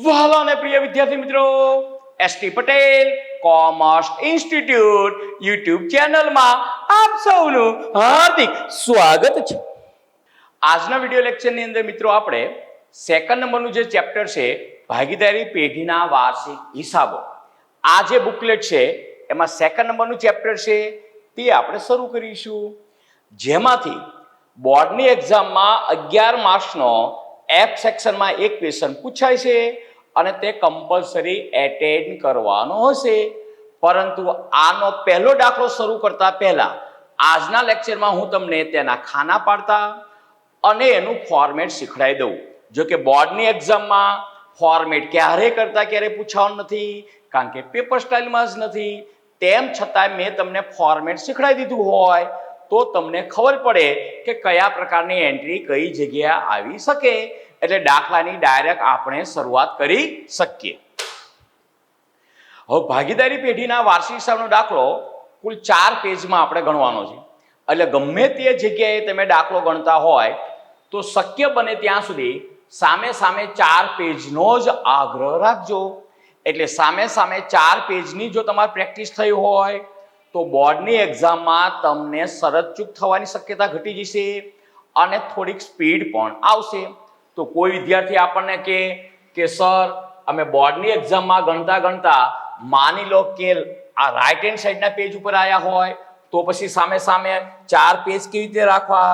વહાલા અને પ્રિય વિદ્યાર્થી મિત્રો, ST Patel commerce institute YouTube ચેનલમાં આપ સૌનું હાર્દિક સ્વાગત છે. આજના વિડિયો લેક્ચરની અંદર મિત્રો આપણે સેકન્ડ નંબરનું જે ચેપ્ટર છે ભાગીદારી પેઢીના વાર્ષિક હિસાબો, આ જે બુકલેટ છે એમાં સેકન્ડ નંબરનું ચેપ્ટર છે તે આપણે શરૂ કરીશું, જેમાંથી બોર્ડની એક્ઝામમાં 11 માર્ક્સનો એફ સેક્શનમાં એક ક્વેશ્ચન પૂછાય છે અને તે કમ્પલસરી એટેન્ડ કરવાનો હશે. પરંતુ આનો પહેલો દાખલો શરૂ કરતા પહેલા આજના લેક્ચરમાં હું તમને તેના ખાના પાડતા અને એનું ફોર્મેટ શીખડાવી દઉં. જો કે બોર્ડની એક્ઝામમાં ફોર્મેટ ક્યારે કરતા ક્યારે પૂછવાનું નથી, કારણ કે પેપર સ્ટાઇલમાં જ નથી. તેમ છતાં મેં તમને ફોર્મેટ શીખડાવી દીધું હોય તો તમને ખબર પડે કે કયા પ્રકારની એન્ટ્રી કઈ જગ્યાએ આવી શકે, એટલે દાખલાની ડાયરેક્ટ આપણે શરૂઆત કરી શકીએ. હવે ભાગીદારી પેઢીના વાર્ષિક હિસાબનો દાખલો કુલ 4 પેજમાં આપણે ગણવાનો છે. એટલે ગમે તે જગ્યાએ તમે દાખલો ગણતા હોય તો શક્ય બને ત્યાં સુધી સામે 4 પેજનો જ આગ્રહ રાખજો. એટલે સામે 4 પેજની જો તમારી પ્રેક્ટિસ થઈ હોય તો બોર્ડની એક્ઝામમાં તમને શરત ચૂક થવાની શક્યતા ઘટી જશે અને થોડીક સ્પીડ પણ આવશે. તો કોઈ વિદ્યાર્થી આપણને કે સર અમે બોર્ડની એક્ઝામમાં ગણતા માની લો કે આ રાઈટ હેન્ડ સાઈડના પેજ ઉપર આવ્યા હોય તો પછી સામે 4 પેજ કેવી રીતે રાખવા?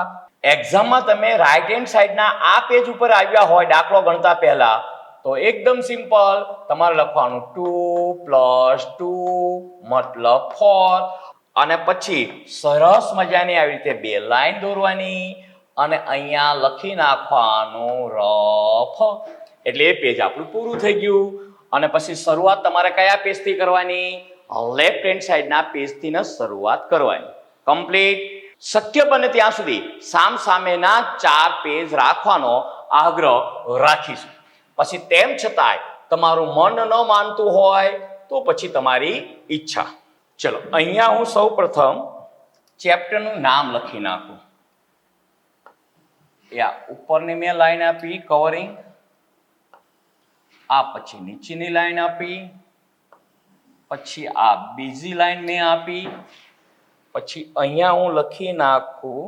એક્ઝામમાં તમે રાઈટ હેન્ડ સાઈડના આ પેજ ઉપર આવ્યા હોય દાખલો ગણતા પહેલા તો એકદમ સિમ્પલ, તમારે લખવાનું 2 + 2 મતલબ 4 અને પછી સરસ મજાની આવી રીતે 2 લાઈન દોરવાની અને અહીંયા લખી નાખવાનું રફ. એટલે એ પેજ આપણું પૂરું થઈ ગયું. અને પછી શરૂઆત તમારે કયા પેજથી કરવાની? લેફ્ટ હેન્ડ સાઈડના પેજથી જ શરૂઆત કરવાની. કમ્પ્લીટ. શક્ય બને ત્યાં સુધી સામેના 4 પેજ રાખવાનો આગ્રહ રાખીશું. પછી તેમ છતાંય તમારું મન ન માનતું હોય તો પછી તમારી ઈચ્છા. ચલો, અહીંયા હું સૌ પ્રથમ ચેપ્ટરનું નામ લખી નાખું. ઉપરની મેં લાઈન આપી કવરિંગ, આ પછી નીચેની લાઈન આપી, પછી આ બીજી લાઈન મેં આપી, પછી અહીંયા હું લખી નાખું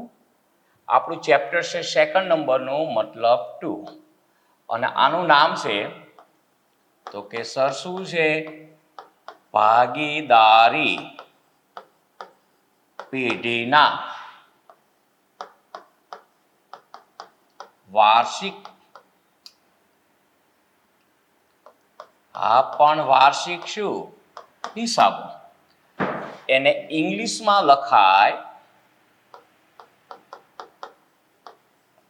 આપણું ચેપ્ટર છે સેકન્ડ નંબરનું મતલબ 2 અને આનું નામ છે તો કે સર શું છે? ભાગીદારી પેઢીના વાર્ષિક, આ પણ વાર્ષિક શું હિસાબો. એને ઇંગ્લિશમાં લખાય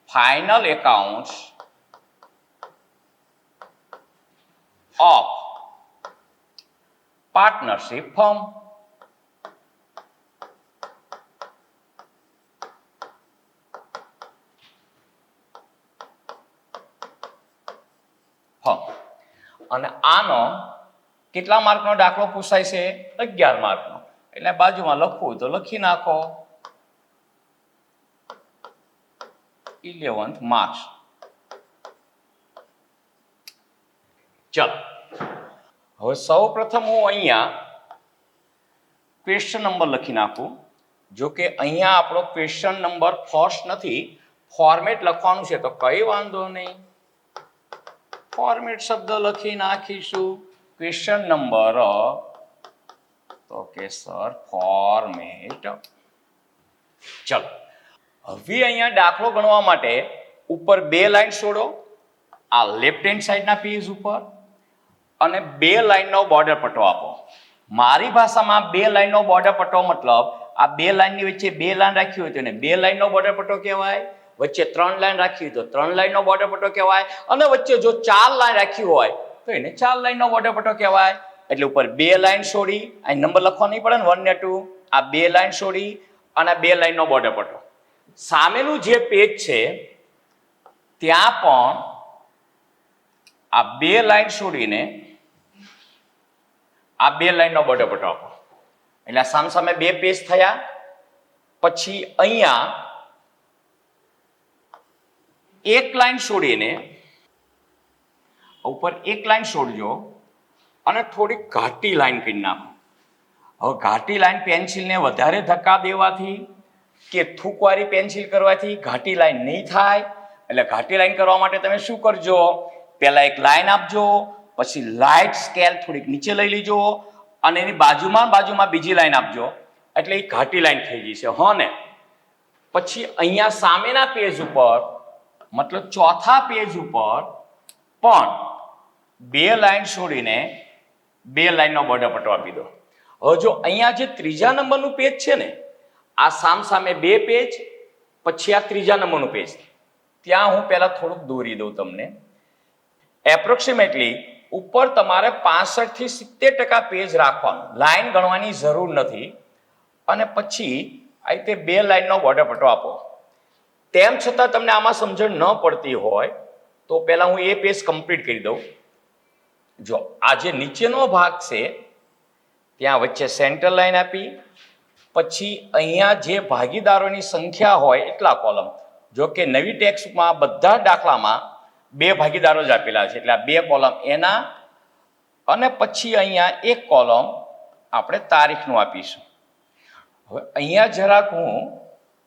final accounts of partnership firm. અને આનો કેટલા માર્કનો દાખલો પૂછાય છે? 11 માર્કનો. એટલે બાજુમાં લખવું તો લખી નાખો 11th માર્ક્સ. ચલો, હવે સૌ પ્રથમ હું અહીંયા ક્વેશ્ચન નંબર લખી નાખું. જો કે અહીંયા આપણો ક્વેશ્ચન નંબર ફર્સ્ટ નથી, ફોર્મેટ લખવાનું છે તો કઈ વાંધો નહીં, ફોર્મેટ શબ્દ લખી નાખીશું. ક્વેશ્ચન નંબર તો કે સર ફોર્મેટ. ચલો, હવે અહીંયા દાખલો ગણવા માટે ઉપર 2 લાઈન છોડો, આ લેફ્ટ હેન્ડ સાઈડના પેજ ઉપર, અને 2 લાઈનનો બોર્ડર પટ્ટો આપો. મારી ભાષામાં 2 લાઈનનો બોર્ડર પટ્ટો મતલબ આ 2 લાઈનની વચ્ચે 2 લાઈન રાખી હોય તો એને 2 લાઈનનો બોર્ડર પટ્ટો કહેવાય. વચ્ચે 3 લાઈન રાખી હોય તો 3 લાઈનનો બોર્ડર પટ્ટો કહેવાય. અને વચ્ચે જો 4 લાઈન રાખી હોય તો એને 4 લાઈનનો બોર્ડર પટ્ટો કહેવાય. એટલે ઉપર 2 લાઈન છોડી, અહીં નંબર લખવા નહીં પડે ને 1 ને 2, આ 2 લાઈન છોડી અને 2 લાઈનનો બોર્ડર પટ્ટો. સામેનું જે પેજ છે ત્યાં પણ આ 2 લાઈન છોડીને આ 2 લાઈનનો બોર્ડર પટ્ટો આપો. એટલે સામે 2 પેજ થયા. પછી અહીંયા 1 લાઈન છોડીને ઉપર એક લાઈન છોડજો અને થોડી ઘાટી લાઈન કરી નાખો. હવે ઘાટી લાઈન પેન્સિલને વધારે ધક્કા દેવાથી કે થૂકવાળી પેન્સિલ કરવાથી ઘાટી લાઈન નહીં થાય. એટલે ઘાટી લાઈન કરવા માટે તમે શું કરજો, પહેલા એક લાઈન આપજો, પછી લાઇટ સ્કેલ થોડીક નીચે લઈ લેજો અને એની બાજુમાં બીજી લાઈન આપજો, એટલે એ ઘાટી લાઈન થઈ જશે. હો ને પછી અહીંયા સામેના પેજ ઉપર મતલબ ચોથા પેજ ઉપર પણ બે લાઈન છોડીને બે લાઈનનો બોર્ડર પટ્ટો આપી દો. હવે જો અહીંયા જે ત્રીજા નંબરનું પેજ છે ને, આ સામે બે પેજ, પછી આ ત્રીજા નંબરનું પેજ, ત્યાં હું પહેલા થોડુંક દોરી દઉં તમને. એપ્રોક્સિમેટલી ઉપર તમારે 65 થી 70% પેજ રાખવાનું, લાઈન ગણવાની જરૂર નથી. અને પછી આ રીતે બે લાઈનનો બોર્ડર પટ્ટો આપો. તેમ છતાં તમને આમાં સમજણ ન પડતી હોય તો પહેલા હું એ પેજ કમ્પ્લીટ કરી દઉં. જો આ જે નીચેનો ભાગ છે ત્યાં વચ્ચે સેન્ટર લાઈન આપી, પછી અહીંયા જે ભાગીદારોની સંખ્યા હોય એટલા કોલમ. જો કે નવી ટેક્સ્ટમાં બધા દાખલામાં બે ભાગીદારો જ આપેલા છે, એટલે આ બે કોલમ એના, અને પછી અહીંયા એક કોલમ આપણે તારીખનું આપીશું. હવે અહીંયા જરાક હું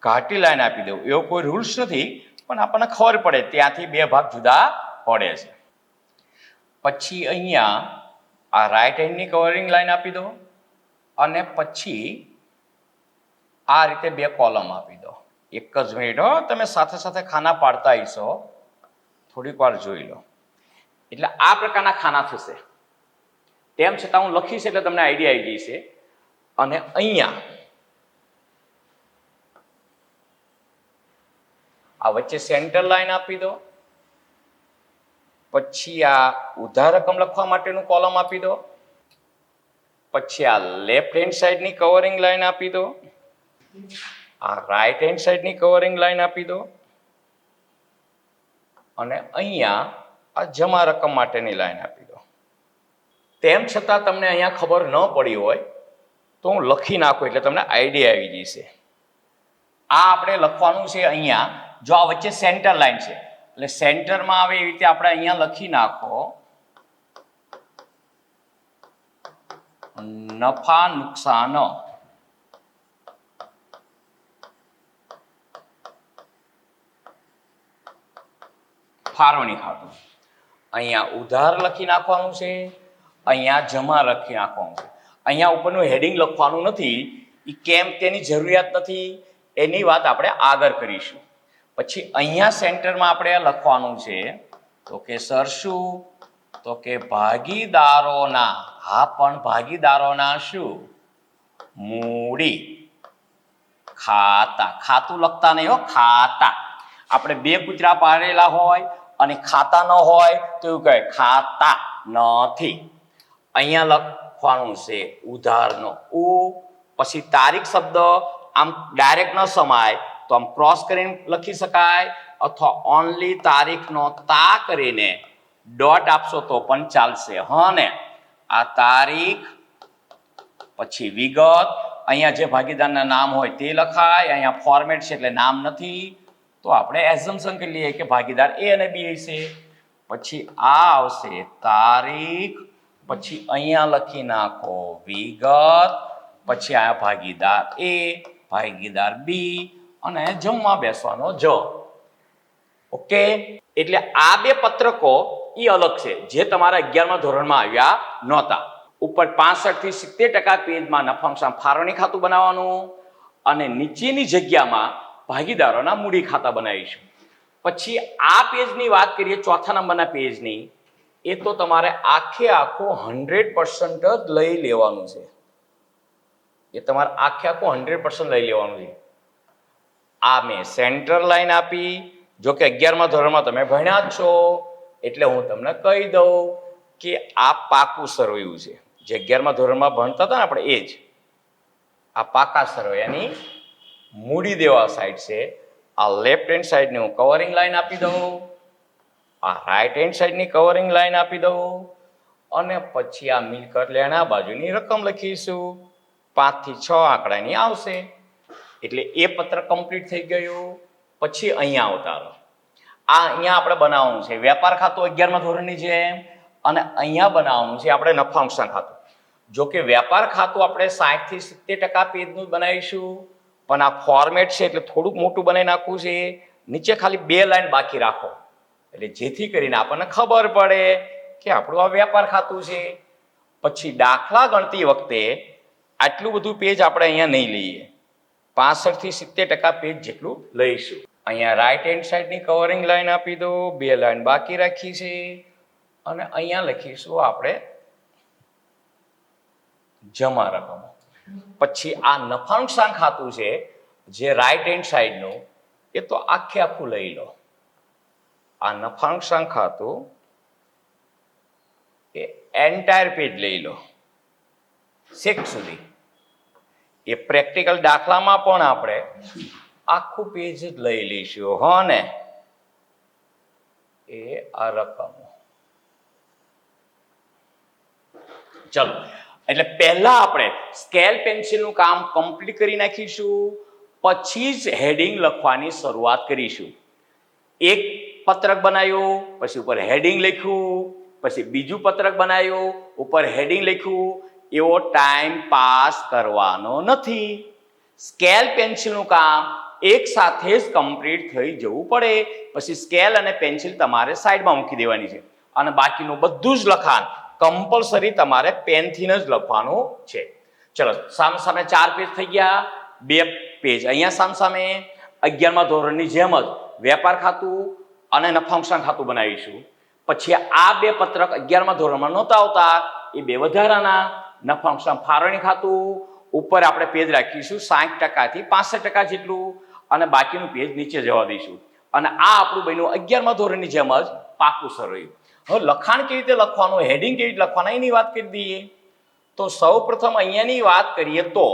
ઘાટી લાઈન આપી દઉં. એવો કોઈ રૂલ્સ નથી, પણ આપણને ખબર પડે ત્યાંથી બે ભાગ જુદા પડે છે. પછી અહીંયા આ રાઈટ હેન્ડની કવરિંગ લાઈન આપી દો અને પછી આ રીતે બે કોલમ આપી દો. એક જ મિનિટ હો, તમે સાથે સાથે ખાના પાડતા હશો, થોડીક વાર જોઈ લો. એટલે આ પ્રકારના ખાના થશે. તેમ છતાં હું લખીશ એટલે તમને આઈડિયા આવી જશે. અને અહીંયા આ વચ્ચે સેન્ટર લાઈન આપી દો, પછી આ ઉધાર રકમ લખવા માટેનું કોલમ આપી દો, પછી આ લેફ્ટ હેન્ડ સાઈડની કવરિંગ લાઈન આપી દો, આ રાઈટ હેન્ડ સાઈડની કવરિંગ લાઈન આપી દો, અને અહીંયા આ જમા રકમ માટેની લાઈન આપી દો. તેમ છતાં તમને અહીંયા ખબર ન પડી હોય તો હું લખી નાખું એટલે તમને આઈડિયા આવી જશે. આ આપણે લખવાનું છે અહીંયા. જો આ વચ્ચે સેન્ટર લાઈન છે એટલે સેન્ટરમાં આવે એવી રીતે આપણે અહીંયા લખી નાખો નફા નુકસાન. ફાળવણી ખાતું. અહીંયા ઉધાર લખી નાખવાનું છે, અહીંયા જમા લખી નાખવાનું છે. અહીંયા ઉપરનું હેડિંગ લખવાનું નથી, એ કેમ તેની જરૂરિયાત નથી, એની વાત આપણે આગળ કરીશું. પછી અહીંયા સેન્ટરમાં આપણે લખવાનું છે તો કે સર શું, તો કે ભાગીદારોના, હા પણ ભાગીદારોના શું, મૂડી ખાતા. ખાતું લખતા નહીં હો, ખાતા. આપણે બે કૂતરા પાડેલા હોય અને ખાતા ન હોય તો એવું કહે ખાતા નથી. અહીંયા લખવાનું છે ઉધારનો ઉ, પછી તારીખ શબ્દ આમ ડાયરેક્ટ ન સમાય તો આમ ક્રોસ કરીને લખી શકાય, અથવા ઓનલી તારીખનો તા કરીને ડોટ આપશો તો પણ ચાલશે. હા ને, આ તારીખ પછી વિગત, અહીંયા જે ભાગીદારના નામ હોય તે લખાય. અહીંયા ફોર્મેટ છે એટલે નામ નથી, તો આપણે એઝમ્પશન કરી લઈએ કે ભાગીદાર એ અને બી હશે. પછી આ આવશે તારીખ, પછી અહીંયા લખી નાખો વિગત, પછી આ ભાગીદાર એ, ભાગીદાર બી, અને જમવા બેસવાનો જ. ઓકે, એટલે આ બે પત્રકો એ અલગ છે જે તમારા 11મા ધોરણમાં આવ્યા નહોતા. ઉપર 65 થી 70% પેજમાં નફા નુકસાન ફાળવણી ખાતું બનાવવાનું, અને નીચેની જગ્યામાં ભાગીદારોના મૂડી ખાતા બનાવીશું. પછી આ પેજની વાત કરીએ, ચોથા નંબરના પેજની, એ તો તમારે આખે આખો 100% જ લઈ લેવાનું છે. એ તમારે આખે આખું 100% લઈ લેવાનું છે. આ મેં સેન્ટર લાઈન આપી. જો કે 11મા ધોરણમાં તમે ભણ્યા જ છો એટલે હું તમને કહી દઉં કે આ પાકું સરવૈયું છે. જે 11મા ધોરણમાં ભણતા હતા ને આપણે, એ જ આ પાકા સરવૈયાની મૂડી દેવા સાઈડ છે. આ લેફ્ટ હેન્ડ સાઈડની હું કવરિંગ લાઈન આપી દઉં, આ રાઈટ હેન્ડ સાઈડની કવરિંગ લાઈન આપી દઉં, અને પછી આ મિલકત લેણા બાજુની રકમ લખીશું. 5 થી 6 આંકડાની આવશે. એટલે એ પત્ર કમ્પ્લીટ થઈ ગયું. પછી અહીંયા આવતા રહો. આ અહીંયા આપણે બનાવવાનું છે વેપાર ખાતું 11મા ધોરણની જેમ, અને અહીંયા બનાવવાનું છે આપણે નફા નુકસાન ખાતું. જો કે વેપાર ખાતું આપણે 60 થી 70% પેજનું બનાવીશું, પણ આ ફોર્મેટ છે એટલે થોડુંક મોટું બનાવી નાખવું છે. નીચે ખાલી 2 લાઈન બાકી રાખો, એટલે જેથી કરીને આપણને ખબર પડે કે આપણું આ વેપાર ખાતું છે. પછી દાખલા ગણતી વખતે આટલું બધું પેજ આપણે અહીંયા નહીં લઈએ, 65 થી 70% પેજ જેટલું લઈશું. અહીંયા રાઈટ હેન્ડ સાઈડની કવરિંગ લાઈન આપી દો, 2 લાઈન બાકી રાખી છે, અને અહીંયા લખીશું આપણે જમા રકમો. પછી આ નફા નુકસાન ખાતું છે જે રાઈટ હેન્ડ સાઈડનું, એ તો આખે આખું લઈ લો. આ નફા નુકસાન ખાતું એ એન્ટાયર પેજ લઈ લો, છેક સુધી. એ પ્રેક્ટિકલ દાખલામાં પણ આપણે આખું પેજ જ લઈ લઈશું હો ને. એ આ રકમો. ચલો, એટલે પહેલા આપણે સ્કેલ પેન્સિલનું કામ કમ્પ્લીટ કરી નાખીશું, પછી જ હેડિંગ લખવાની શરૂઆત કરીશું. એક પત્રક બનાવ્યું, પછી ઉપર હેડિંગ લખ્યું, પછી બીજું પત્રક બનાવ્યું, ઉપર હેડિંગ લખ્યું. એવો ટાઈમ પાસ કરવાનો નથી. સ્કેલ પેન્સિલનું કામ એક સાથે જ કમ્પ્લીટ થઈ જવું પડે. પછી સ્કેલ અને પેન્સિલ તમારે સાઈડમાં મૂકી દેવાની છે, અને બાકીનું બધું જ લખાણ કમ્પલસરી તમારે પેનથી જ લખવાનું છે. ચલો, સામે સામે 4 પેજ થઈ ગયા, 2 પેજ અહીંયા સામ સામે 11મા ધોરણની જેમ જ વેપાર ખાતું અને નફા નુકસાન ખાતું બનાવીશું. પછી આ 2 પત્રક 11મા ધોરણમાં નહોતા આવતા, એ 2 વધારાના. નફા નુકસાન ફાળવણી ખાતું ઉપર આપણે પેજ રાખીશું 60% થી 65% જેટલું, અને બાકીનું પેજ નીચે જવા દઈશું. અને આ આપણું બન્યું 11મા ધોરણની જેમ જ પાકું સરળ. હવે લખાણ કેવી રીતે લખવાનું, હેડિંગ કેવી રીતે લખવાના, એની વાત કરી દઈએ. તો સૌ પ્રથમ અહીંયાની વાત કરીએ તો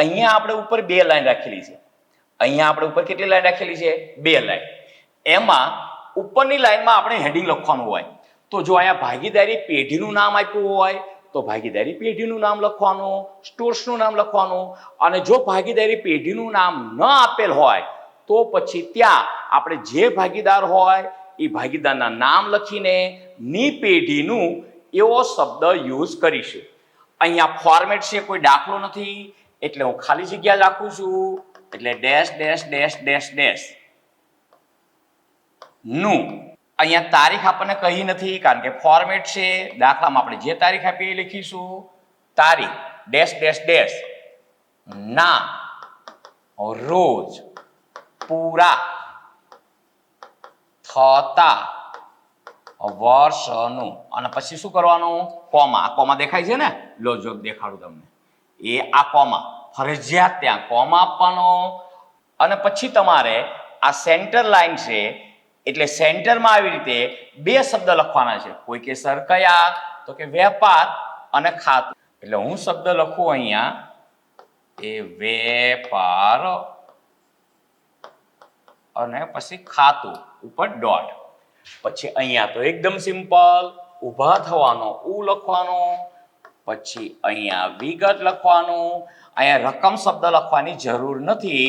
અહીંયા આપણે ઉપર 2 લાઈન રાખેલી છે. અહીંયા આપણે ઉપર કેટલી લાઈન રાખેલી છે? 2 લાઈન. એમાં ઉપરની લાઈનમાં આપણે હેડિંગ લખવાનું હોય. તો જો અહીંયા ભાગીદારી પેઢીનું નામ આપ્યું હોય તો ભાગીદારી પેઢીનું નામ લખવાનું, સ્ટોર્સનું નામ લખવાનું. અને જો ભાગીદારી પેઢીનું નામ ન આપેલ હોય તો પછી ત્યાં આપણે જે ભાગીદાર હોય એ ભાગીદારના નામ લખીને ની પેઢીનું એવો શબ્દ યુઝ કરીશું. અહીંયા ફોર્મેટ છે, કોઈ દાખલો નથી, એટલે હું ખાલી જગ્યા રાખું છું. એટલે dash dash dash dash dash નું. અહીંયા તારીખ આપણને કહી નથી, કારણ કે ફોર્મેટ છે. દાખલામાં આપણે જે તારીખ આપી એ લખીશું. તારીખ ડેશ ડેશ ડેશ ના રોજ પૂરા થતા વર્ષનું. અને પછી શું કરવાનું? કોમા. કોમા દેખાય છે ને? લો જો દેખાડું તમને. એ આ કોમા ફરજિયાત ત્યાં કોમા આપવાનો. અને પછી તમારે આ સેન્ટર લાઈન છે, એટલે સેન્ટરમાં આવી રીતે 2 શબ્દ લખવાના છે. કોઈ કે સર કયા? તો કે વેપાર અને ખાતું. એટલે હું શબ્દ લખું અહીંયા એ વેપાર અને પછી ખાતું ઉપર ડોટ. પછી અહીંયા તો એકદમ સિમ્પલ, ઊભા થવાનો ઉ લખવાનો, પછી અહીંયા વિગત લખવાનું. અહીંયા રકમ શબ્દ લખવાની જરૂર નથી,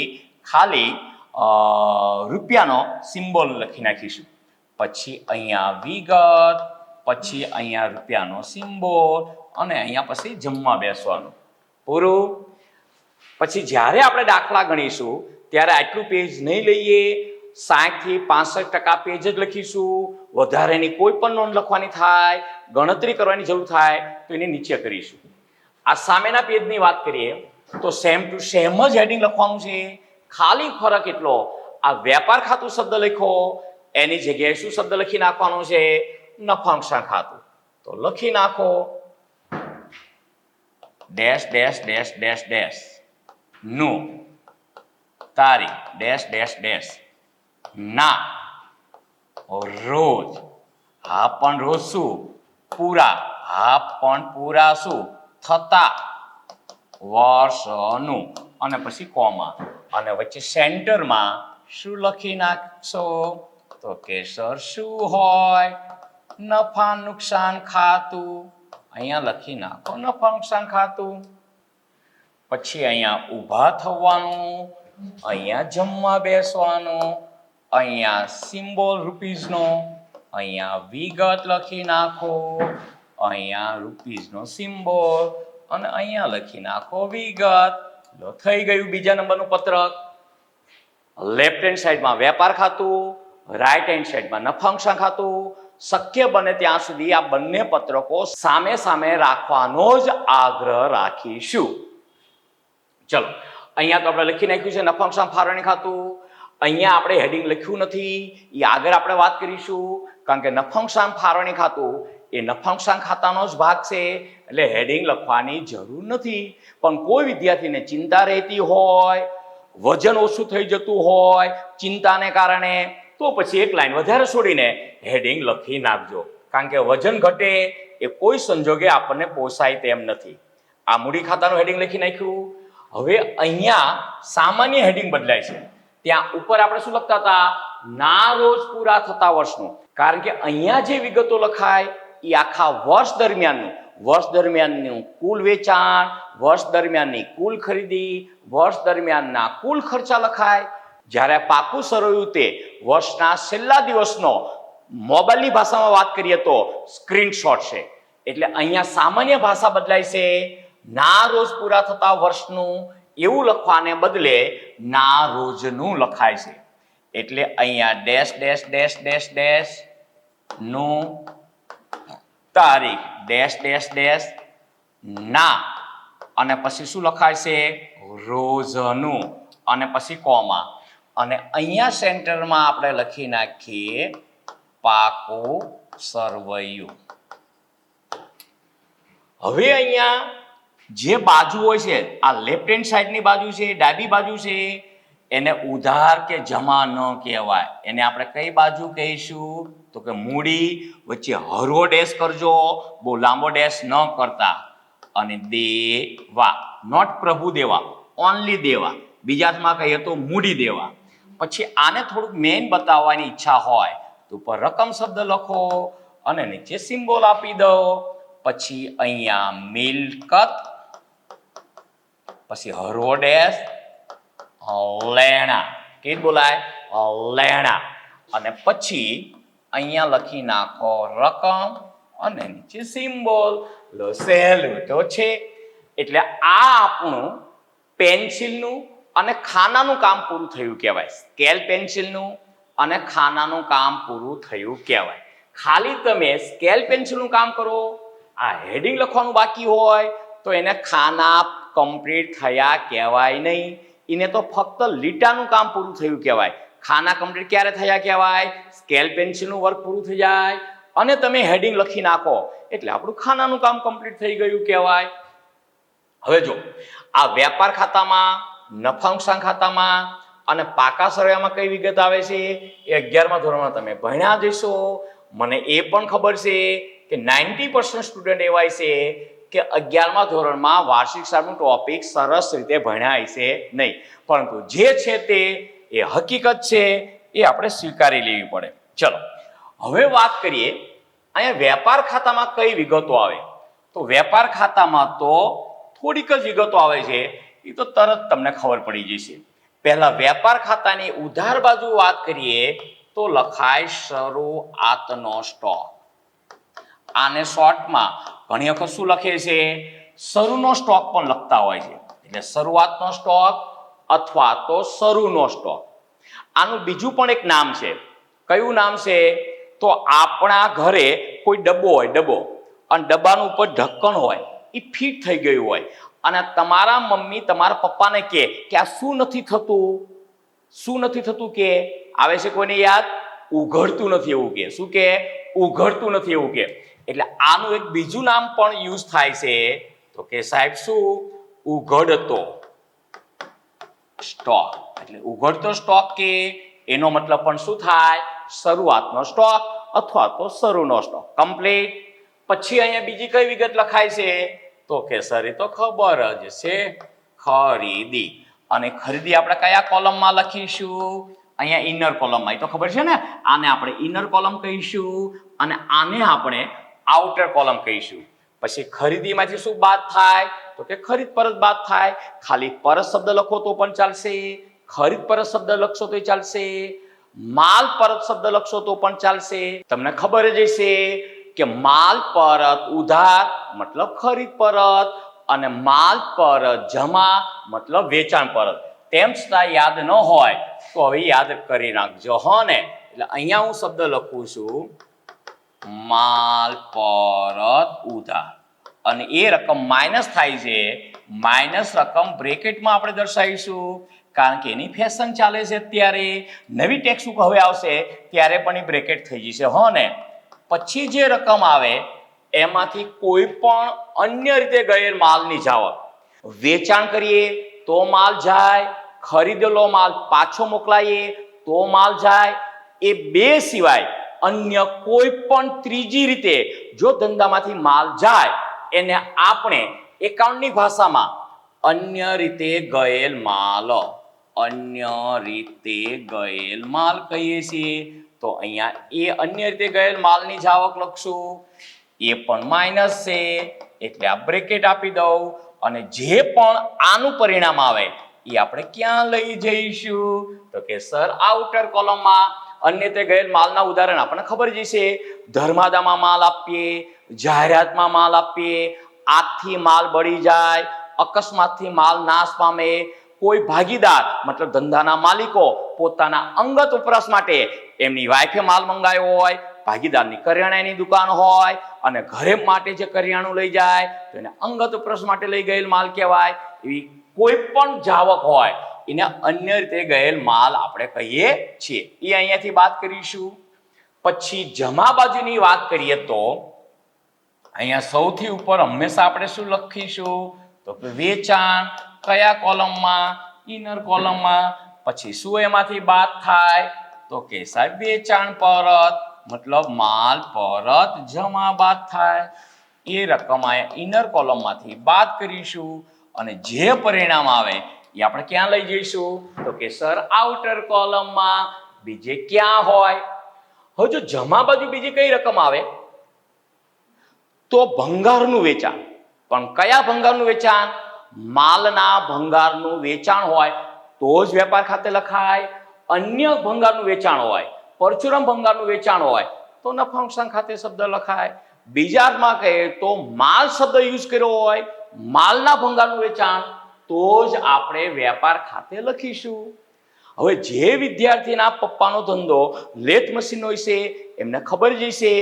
ખાલી રૂપિયાનો સિમ્બોલ લખી નાખીશું. પછી અહીંયા વિગત, પછી અહીંયા રૂપિયાનો સિમ્બોલ, અને અહીંયા પછી જમવા બેસવાનું. પૂરું. પછી જ્યારે આપણે દાખલા ગણીશું ત્યારે આટલું પેજ નહીં લઈએ, 60 થી 65% પેજ જ લખીશું. વધારેની કોઈ પણ નોંધ લખવાની થાય, ગણતરી કરવાની જરૂર થાય તો એને નીચે કરીશું. આ સામેના પેજની વાત કરીએ તો સેમ ટુ સેમ જ હેડિંગ લખવાનું છે. ખાલી ફરક એટલો, આ વેપાર ખાતું શબ્દ લખો એની જગ્યાએ શું શબ્દ લખી નાખવાનો છે? નફા નુકસાન ખાતું. તો લખી નાખો dash dash dash dash dash નું તારીખ ડેશ ડેશ ડેશ ના રોજ. હા પણ રોજ શું? પૂરા. હા પણ પૂરા શું? થતા વર્ષનું. અને પછી કોમા. અને વચ્ચે સેન્ટરમાં શું લખી નાખશો? તો કે સર શું હોય? નફા નુકસાન ખાતું. અહીંયા લખી નાખો નફા નુકસાન ખાતું. પછી અહીંયા ઊભા થવાનું, અહીંયા જમવા બેસવાનું, અહીંયા સિમ્બોલ રૂપીઝનો, અહીંયા વિગત લખી નાખો, અહીંયા રૂપીઝનો સિમ્બોલ અને અહીંયા લખી નાખો વિગત. લો થઈ ગયું બીજા નંબરનું પત્રક. લેફ્ટ હેન્ડ સાઈડમાં વેપાર ખાતું, રાઈટ હેન્ડ સાઈડમાં નફાંશા ખાતું. શક્ય બને ત્યાં સુધી આ બંને પત્રકો સામે સામે રાખવાનો જ આગ્રહ રાખીશું. ચલો અહીંયા તો આપણે લખી નાખ્યું છે નફાંશા ફાળવણી ખાતું. અહીંયા આપણે હેડિંગ લખ્યું નથી, એ આગળ આપણે વાત કરીશું. કારણ કે નફાંશા ફાળવણી ખાતું એ નફાંશા ખાતાનો જ ભાગ છે, એટલે હેડિંગ લખવાની જરૂર નથી. પણ કોઈ વિદ્યાર્થીને ચિંતા રહેતી હોય, વજન ઓછું થઈ જતું હોય ચિંતાને કારણે, તો પછી એક લાઈન વધારે છોડીને હેડિંગ લખી નાખજો. કારણ કે વજન ઘટે એ કોઈ સંજોગે આપણને પોસાય તેમ નથી. આ મૂડી ખાતાનું હેડિંગ લખી નાખ્યું. હવે અહીંયા સામાન્ય હેડિંગ બદલાય છે. ત્યાં ઉપર આપણે શું લખતા હતા? ના રોજ પૂરા થતા વર્ષનું. કારણ કે અહીંયા જે વિગતો લખાય એ આખા વર્ષ દરમિયાનનું કુલ વેચાણ, વર્ષ દરમિયાનની કુલ ખરીદી, વર્ષ દરમિયાનના કુલ ખર્ચા લખાય. જ્યારે પાકું સરળ્યું તે વર્ષના છેલ્લા દિવસનો મોબાઈલની ભાષામાં વાત કરીએ તો સ્ક્રીનશોટ છે. એટલે અહીંયા સામાન્ય ભાષા બદલાય છે. ના રોજ પૂરા થતા વર્ષનું એવું લખવાને બદલે ના રોજનું લખાય છે. એટલે અહીંયા dash dash dash dash dash નું તારીખ ડેશ ડેશ ડેશ ના અને પછી શું લખાય છે? રોજનું અને પછી કોમા. અને અહીંયા સેન્ટરમાં આપણે લખી નાખીએ પાકું સરવૈયું. હવે અહીંયા જે બાજુ હોય છે, આ લેફ્ટ હેન્ડ સાઈડની બાજુ છે, ડાબી બાજુ છે, એને ઉધાર કે જમા ન કહેવાય. એને આપણે કઈ બાજુ કહીશું? તો કે મૂડી વચ્ચે હરો ડેશ કરજો, બહુ લાંબો ડેશ ન કરતા. અને દેવા, નોટ પ્રભુ દેવા, ઓનલી દેવા. બીજા અર્થમાં કહીએ તો મૂડી દેવા. પછી આને થોડુંક મેઇન બતાવવાની ઈચ્છા હોય તો ઉપર રકમ શબ્દ લખો અને નીચે સિમ્બોલ આપી દો. પછી અહીંયા મિલકત, પછી હરો ડેશ, લેણા. કેવી બોલાય? લેણા. અને પછી અહીંયા લખી નાખો રકમ અને નીચે સિમ્બોલ. લો સહેલું તો છે. એટલે આ આપણું પેન્સિલનું અને ખાનાનું કામ પૂરું થયું કહેવાય. સ્કેલ પેન્સિલનું અને ખાનાનું કામ પૂરું થયું કહેવાય. ખાલી તમે સ્કેલ પેન્સિલનું કામ કરો, આ હેડિંગ લખવાનું બાકી હોય તો એને ખાના કમ્પ્લીટ થયા કહેવાય નહીં. એને તો ફક્ત લીટાનું કામ પૂરું થયું કહેવાય. ખાના કમ્પ્લીટ ક્યારે થયા કહેવાય? સ્કેલ પેન્સિલનું વર્ક પૂરું થઈ જાય અને તમે હેડિંગ લખી નાખો એટલે આપણું ખાનાનું કામ કમ્પ્લીટ થઈ ગયું કહેવાય. હવે જો આ વેપાર ખાતામાં, નફાંશા ખાતામાં અને પાકા સરવૈયામાં કઈ વિગત આવે છે એ 11મા ધોરણમાં તમે ભણ્યા જશો. મને એ પણ ખબર છે કે 90% સ્ટુડન્ટ એવા છે કે 11મા ધોરણમાં વાર્ષિક હિસાબનું ટોપિક સરસ રીતે ભણ્યા છે નહીં, પરંતુ જે છે તે એ હકીકત છે, એ આપણે સ્વીકારી લેવી પડે. ચલો હવે વાત કરીએ અહીંયા વેપાર ખાતામાં કઈ વિગતો આવે. તો વેપાર ખાતામાં તો થોડીક જ વિગતો આવે છે, એ તો તરત તમને ખબર પડી જશે. પહેલા વેપાર ખાતાની ઉધાર બાજુ વાત કરીએ તો લખાય શરૂઆતનો સ્ટોક. આને શોર્ટમાં ઘણી વખત શું લખે છે? શરૂનો સ્ટોક પણ લખતા હોય છે. એટલે શરૂઆતનો સ્ટોક અથવા તો શરૂનો સ્ટોક. આનું બીજું પણ એક નામ છે. કયું નામ છે? તો આપણા ઘરે કોઈ ડબ્બો હોય, ડબ્બો, અને ડબ્બાનું ઉપર ઢક્કણ હોય, એ ફિટ થઈ ગયું હોય અને તમારા મમ્મી તમારા પપ્પાને કહે કે આ શું નથી થતું, શું નથી થતું કે આવે છે કોઈને યાદ? ઉઘડતું નથી એવું કે. શું કે? ઉઘડતું નથી એવું કે. એટલે આનું એક બીજું નામ પણ યુઝ થાય છે, તો કે સાહેબ શું? ઉઘડતો સ્ટોક. એટલે ઉઘડતો સ્ટોક કે એનો મતલબ પણ શું થાય? શરૂઆતનો સ્ટોક અથવા તો શરૂનો સ્ટોક. કમ્પ્લીટ. પછી અહીંયા બીજી કઈ વિગત લખાય છે? તો કે સર એ તો ખબર જ છે, ખરીદી. અને ખરીદી આપણે કયા કોલમમાં લખીશું? અહીંયા ઇનર કોલમમાં. એ તો ખબર છે ને, આને આપણે ઇનર કોલમ કહીશું અને આને આપણે આઉટર કોલમ કહીશું. પછી ખરીદીમાંથી શું બાદ થાય? તો કે ખરીદ પરત બાદ થાય. ખાલી પરત શબ્દ લખો તો પણ ચાલશે, ખરીદ પરત શબ્દ લખશો તો ચાલશે. માલ પરત શબ્દ લખશો તો પણ ચાલશે. તમને ખબર જ હશે કે માલ પરત ઉધાર મતલબ ખરીદ પરત અને માલ પરત જમા મતલબ વેચાણ પરત. તેમ છતાં યાદ ન હોય તો હવે યાદ કરી નાખજો હો ને. એટલે અહીંયા હું શબ્દ લખું છું માલ પરત ઉધાર અને એ રકમ માઇનસ થાય છે. માઇનસ રકમ બ્રેકેટમાં આપણે દર્શાવીશું કારણ કે એની ફેશન ચાલે છે. અત્યારે નવી ટેક્સ્ટ બુક હવે આવશે ત્યારે પણ એ બ્રેકેટ થઈ જશે હો ને. પછી જે રકમ આવે એમાંથી કોઈ પણ અન્ય રીતે ગયેલ માલની જાવક વેચાણ કરીએ તો માલ જાય, ખરીદેલો માલ પાછો મોકલાઈએ તો માલ જાય. એ બે સિવાય અન્ય કોઈ પણ ત્રીજી રીતે જો ધંધામાંથી માલ જાય એને આપણે એકાઉન્ટની ભાષામાં અન્ય રીતે ગયેલ માલ કહીએ છીએ. તો અહીંયા એ અન્ય રીતે ગયેલ માલની જાવક લખશું. એ પણ માઇનસ છે એટલે આ બ્રેકેટ આપી દઉં અને જે પણ આનું પરિણામ આવે એ આપણે ક્યાં લઈ જઈશું તો કે સર આઉટર કોલમમાં. અન્ય તે ગયેલ માલના ઉદાહરણ આપણને ખબર જ છે. ધર્માદામાં માલ આપીએ, જાહેરાતમાં માલ આપીએ, આગથી માલ બળી જાય, અકસ્માતથી માલ નાશ પામે, કોઈ ભાગીદાર મતલબ ધંધાના માલિકો પોતાના અંગત વપરાશ માટે એમની વાઈફે માલ મંગાવ્યો હોય, ભાગીદારની કરિયાણાની દુકાન હોય અને ઘરે માટે જે કરિયાણું લઈ જાય તો એને અંગત વપરાશ માટે લઈ ગયેલ માલ કહેવાય. એવી કોઈ પણ જાવક હોય એને અન્ય રીતે ગયેલ માલ આપણે કહીએ છીએ. એ અહીંયાથી વાત કરીશું. પછી જમા બાજુની વાત કરીએ તો અહીંયા સૌથી ઉપર હંમેશા આપણે શું લખીશું તો વેચાણ. કયા કોલમમાં? ઇનર કોલમમાં. પછી શું એમાંથી બાદ થાય તો કે સાહેબ વેચાણ પરત મતલબ માલ પરત જમા બાદ થાય. એ રકમ અહીંયા ઇનર કોલમમાંથી બાદ કરીશું અને જે પરિણામ આવે એ આપણે ક્યાં લઈ જઈશું તો કે સર આઉટર કોલમમાં. બીજે ક્યાં હોય? હવે જો જમા બાજુ બીજી કઈ રકમ આવે તો ભંગારનું વેચાણ. પણ કયા ભંગારનું વેચાણ? માલના ભંગારનું વેચાણ હોય તો જ વેપાર ખાતે લખાય. અન્ય ભંગારનું વેચાણ હોય, પરચુરમ ભંગારનું વેચાણ હોય તો નફા નુકસાન ખાતે શબ્દ લખાય. બીજા અર્થમાં કહીએ તો માલ શબ્દ યુઝ કર્યો હોય, માલના ભંગારનું વેચાણ તો જ આપણે વેપાર ખાતે લખીશું. હવે જે વિદ્યાર્થીના પપ્પાનો ધંધો લેથ મશીનનો હશે એમને ખબર જ હશે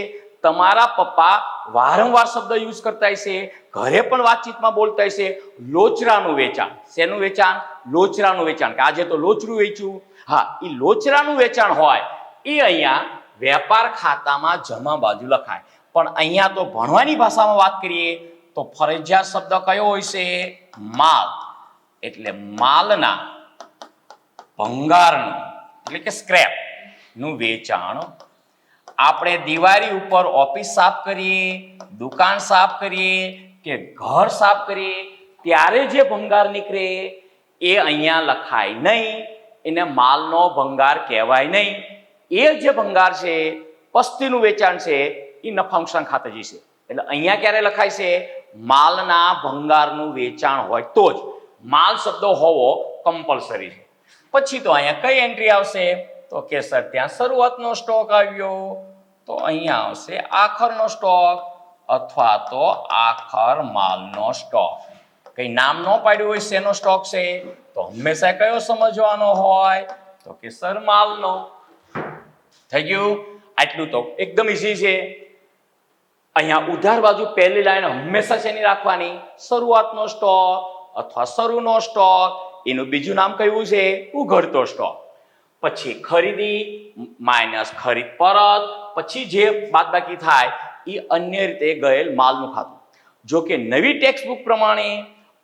તમારા પપ્પા વારંવાર શબ્દ યુઝ કરતા હશે, ઘરે પણ વાતચીતમાં બોલતા હશે લોચરાનું વેચાણ. શેનું વેચાણ? લોચરાનું વેચાણ. કે આજે તો લોચરું વેચ્યું. હા, એ લોચરાનું વેચાણ હોય એ અહીંયા વેપાર ખાતામાં જમા બાજુ લખાય. પણ અહીંયા તો ભણવાની ભાષામાં વાત કરીએ તો ફરજિયાત શબ્દ કયો હોય છે? માલ. એટલે માલના ભંગારનું એટલે કે સ્ક્રેપ નું વેચાણ. આપણે દિવાળી ઉપર ઓફિસ સાફ કરીએ, દુકાન સાફ કરીએ કે ઘર સાફ કરીએ ત્યારે જે ભંગાર નીકળે એ અહીંયા લખાય નહીં. એને માલનો ભંગાર કહેવાય નહીં. એ જે ભંગાર છે, પસ્તીનું વેચાણ છે એ નફા નુકસાન ખાતે જશે. એટલે અહીંયા ક્યારે લખાય છે? માલના ભંગારનું વેચાણ હોય તો જ. માલ શબ્દ હોવો કમ્પલસરી છે. પછી તો અહીંયા કઈ એન્ટ્રી આવશે તો કે સર ત્યાં શરૂઆતનો સ્ટોક આવ્યો તો અહીંયા આવશે આખરનો સ્ટોક અથવા તો આખર માલનો સ્ટોક. કઈ નામ ન પાડ્યું હોય શેનો સ્ટોક છે તો હંમેશા કયો સમજવાનો હોય તો કે સર માલનો. થઈ ગયું? આટલું તો એકદમ ઈઝી છે. અહીંયા ઉધાર બાજુ પહેલી લાઈન હંમેશા શેની રાખવાની? શરૂઆતનો સ્ટોક અથવા શરૂનો સ્ટોક. એનું બીજું નામ કયું છે? ઉઘડતો સ્ટોક. પછી ખરીદી માઇનસ ખરીદ પરત. પછી જે બાદબાકી થાય એ અન્ય રીતે ગયેલ માલનું ખાતું. જો કે નવી ટેક્સ્ટ બુક પ્રમાણે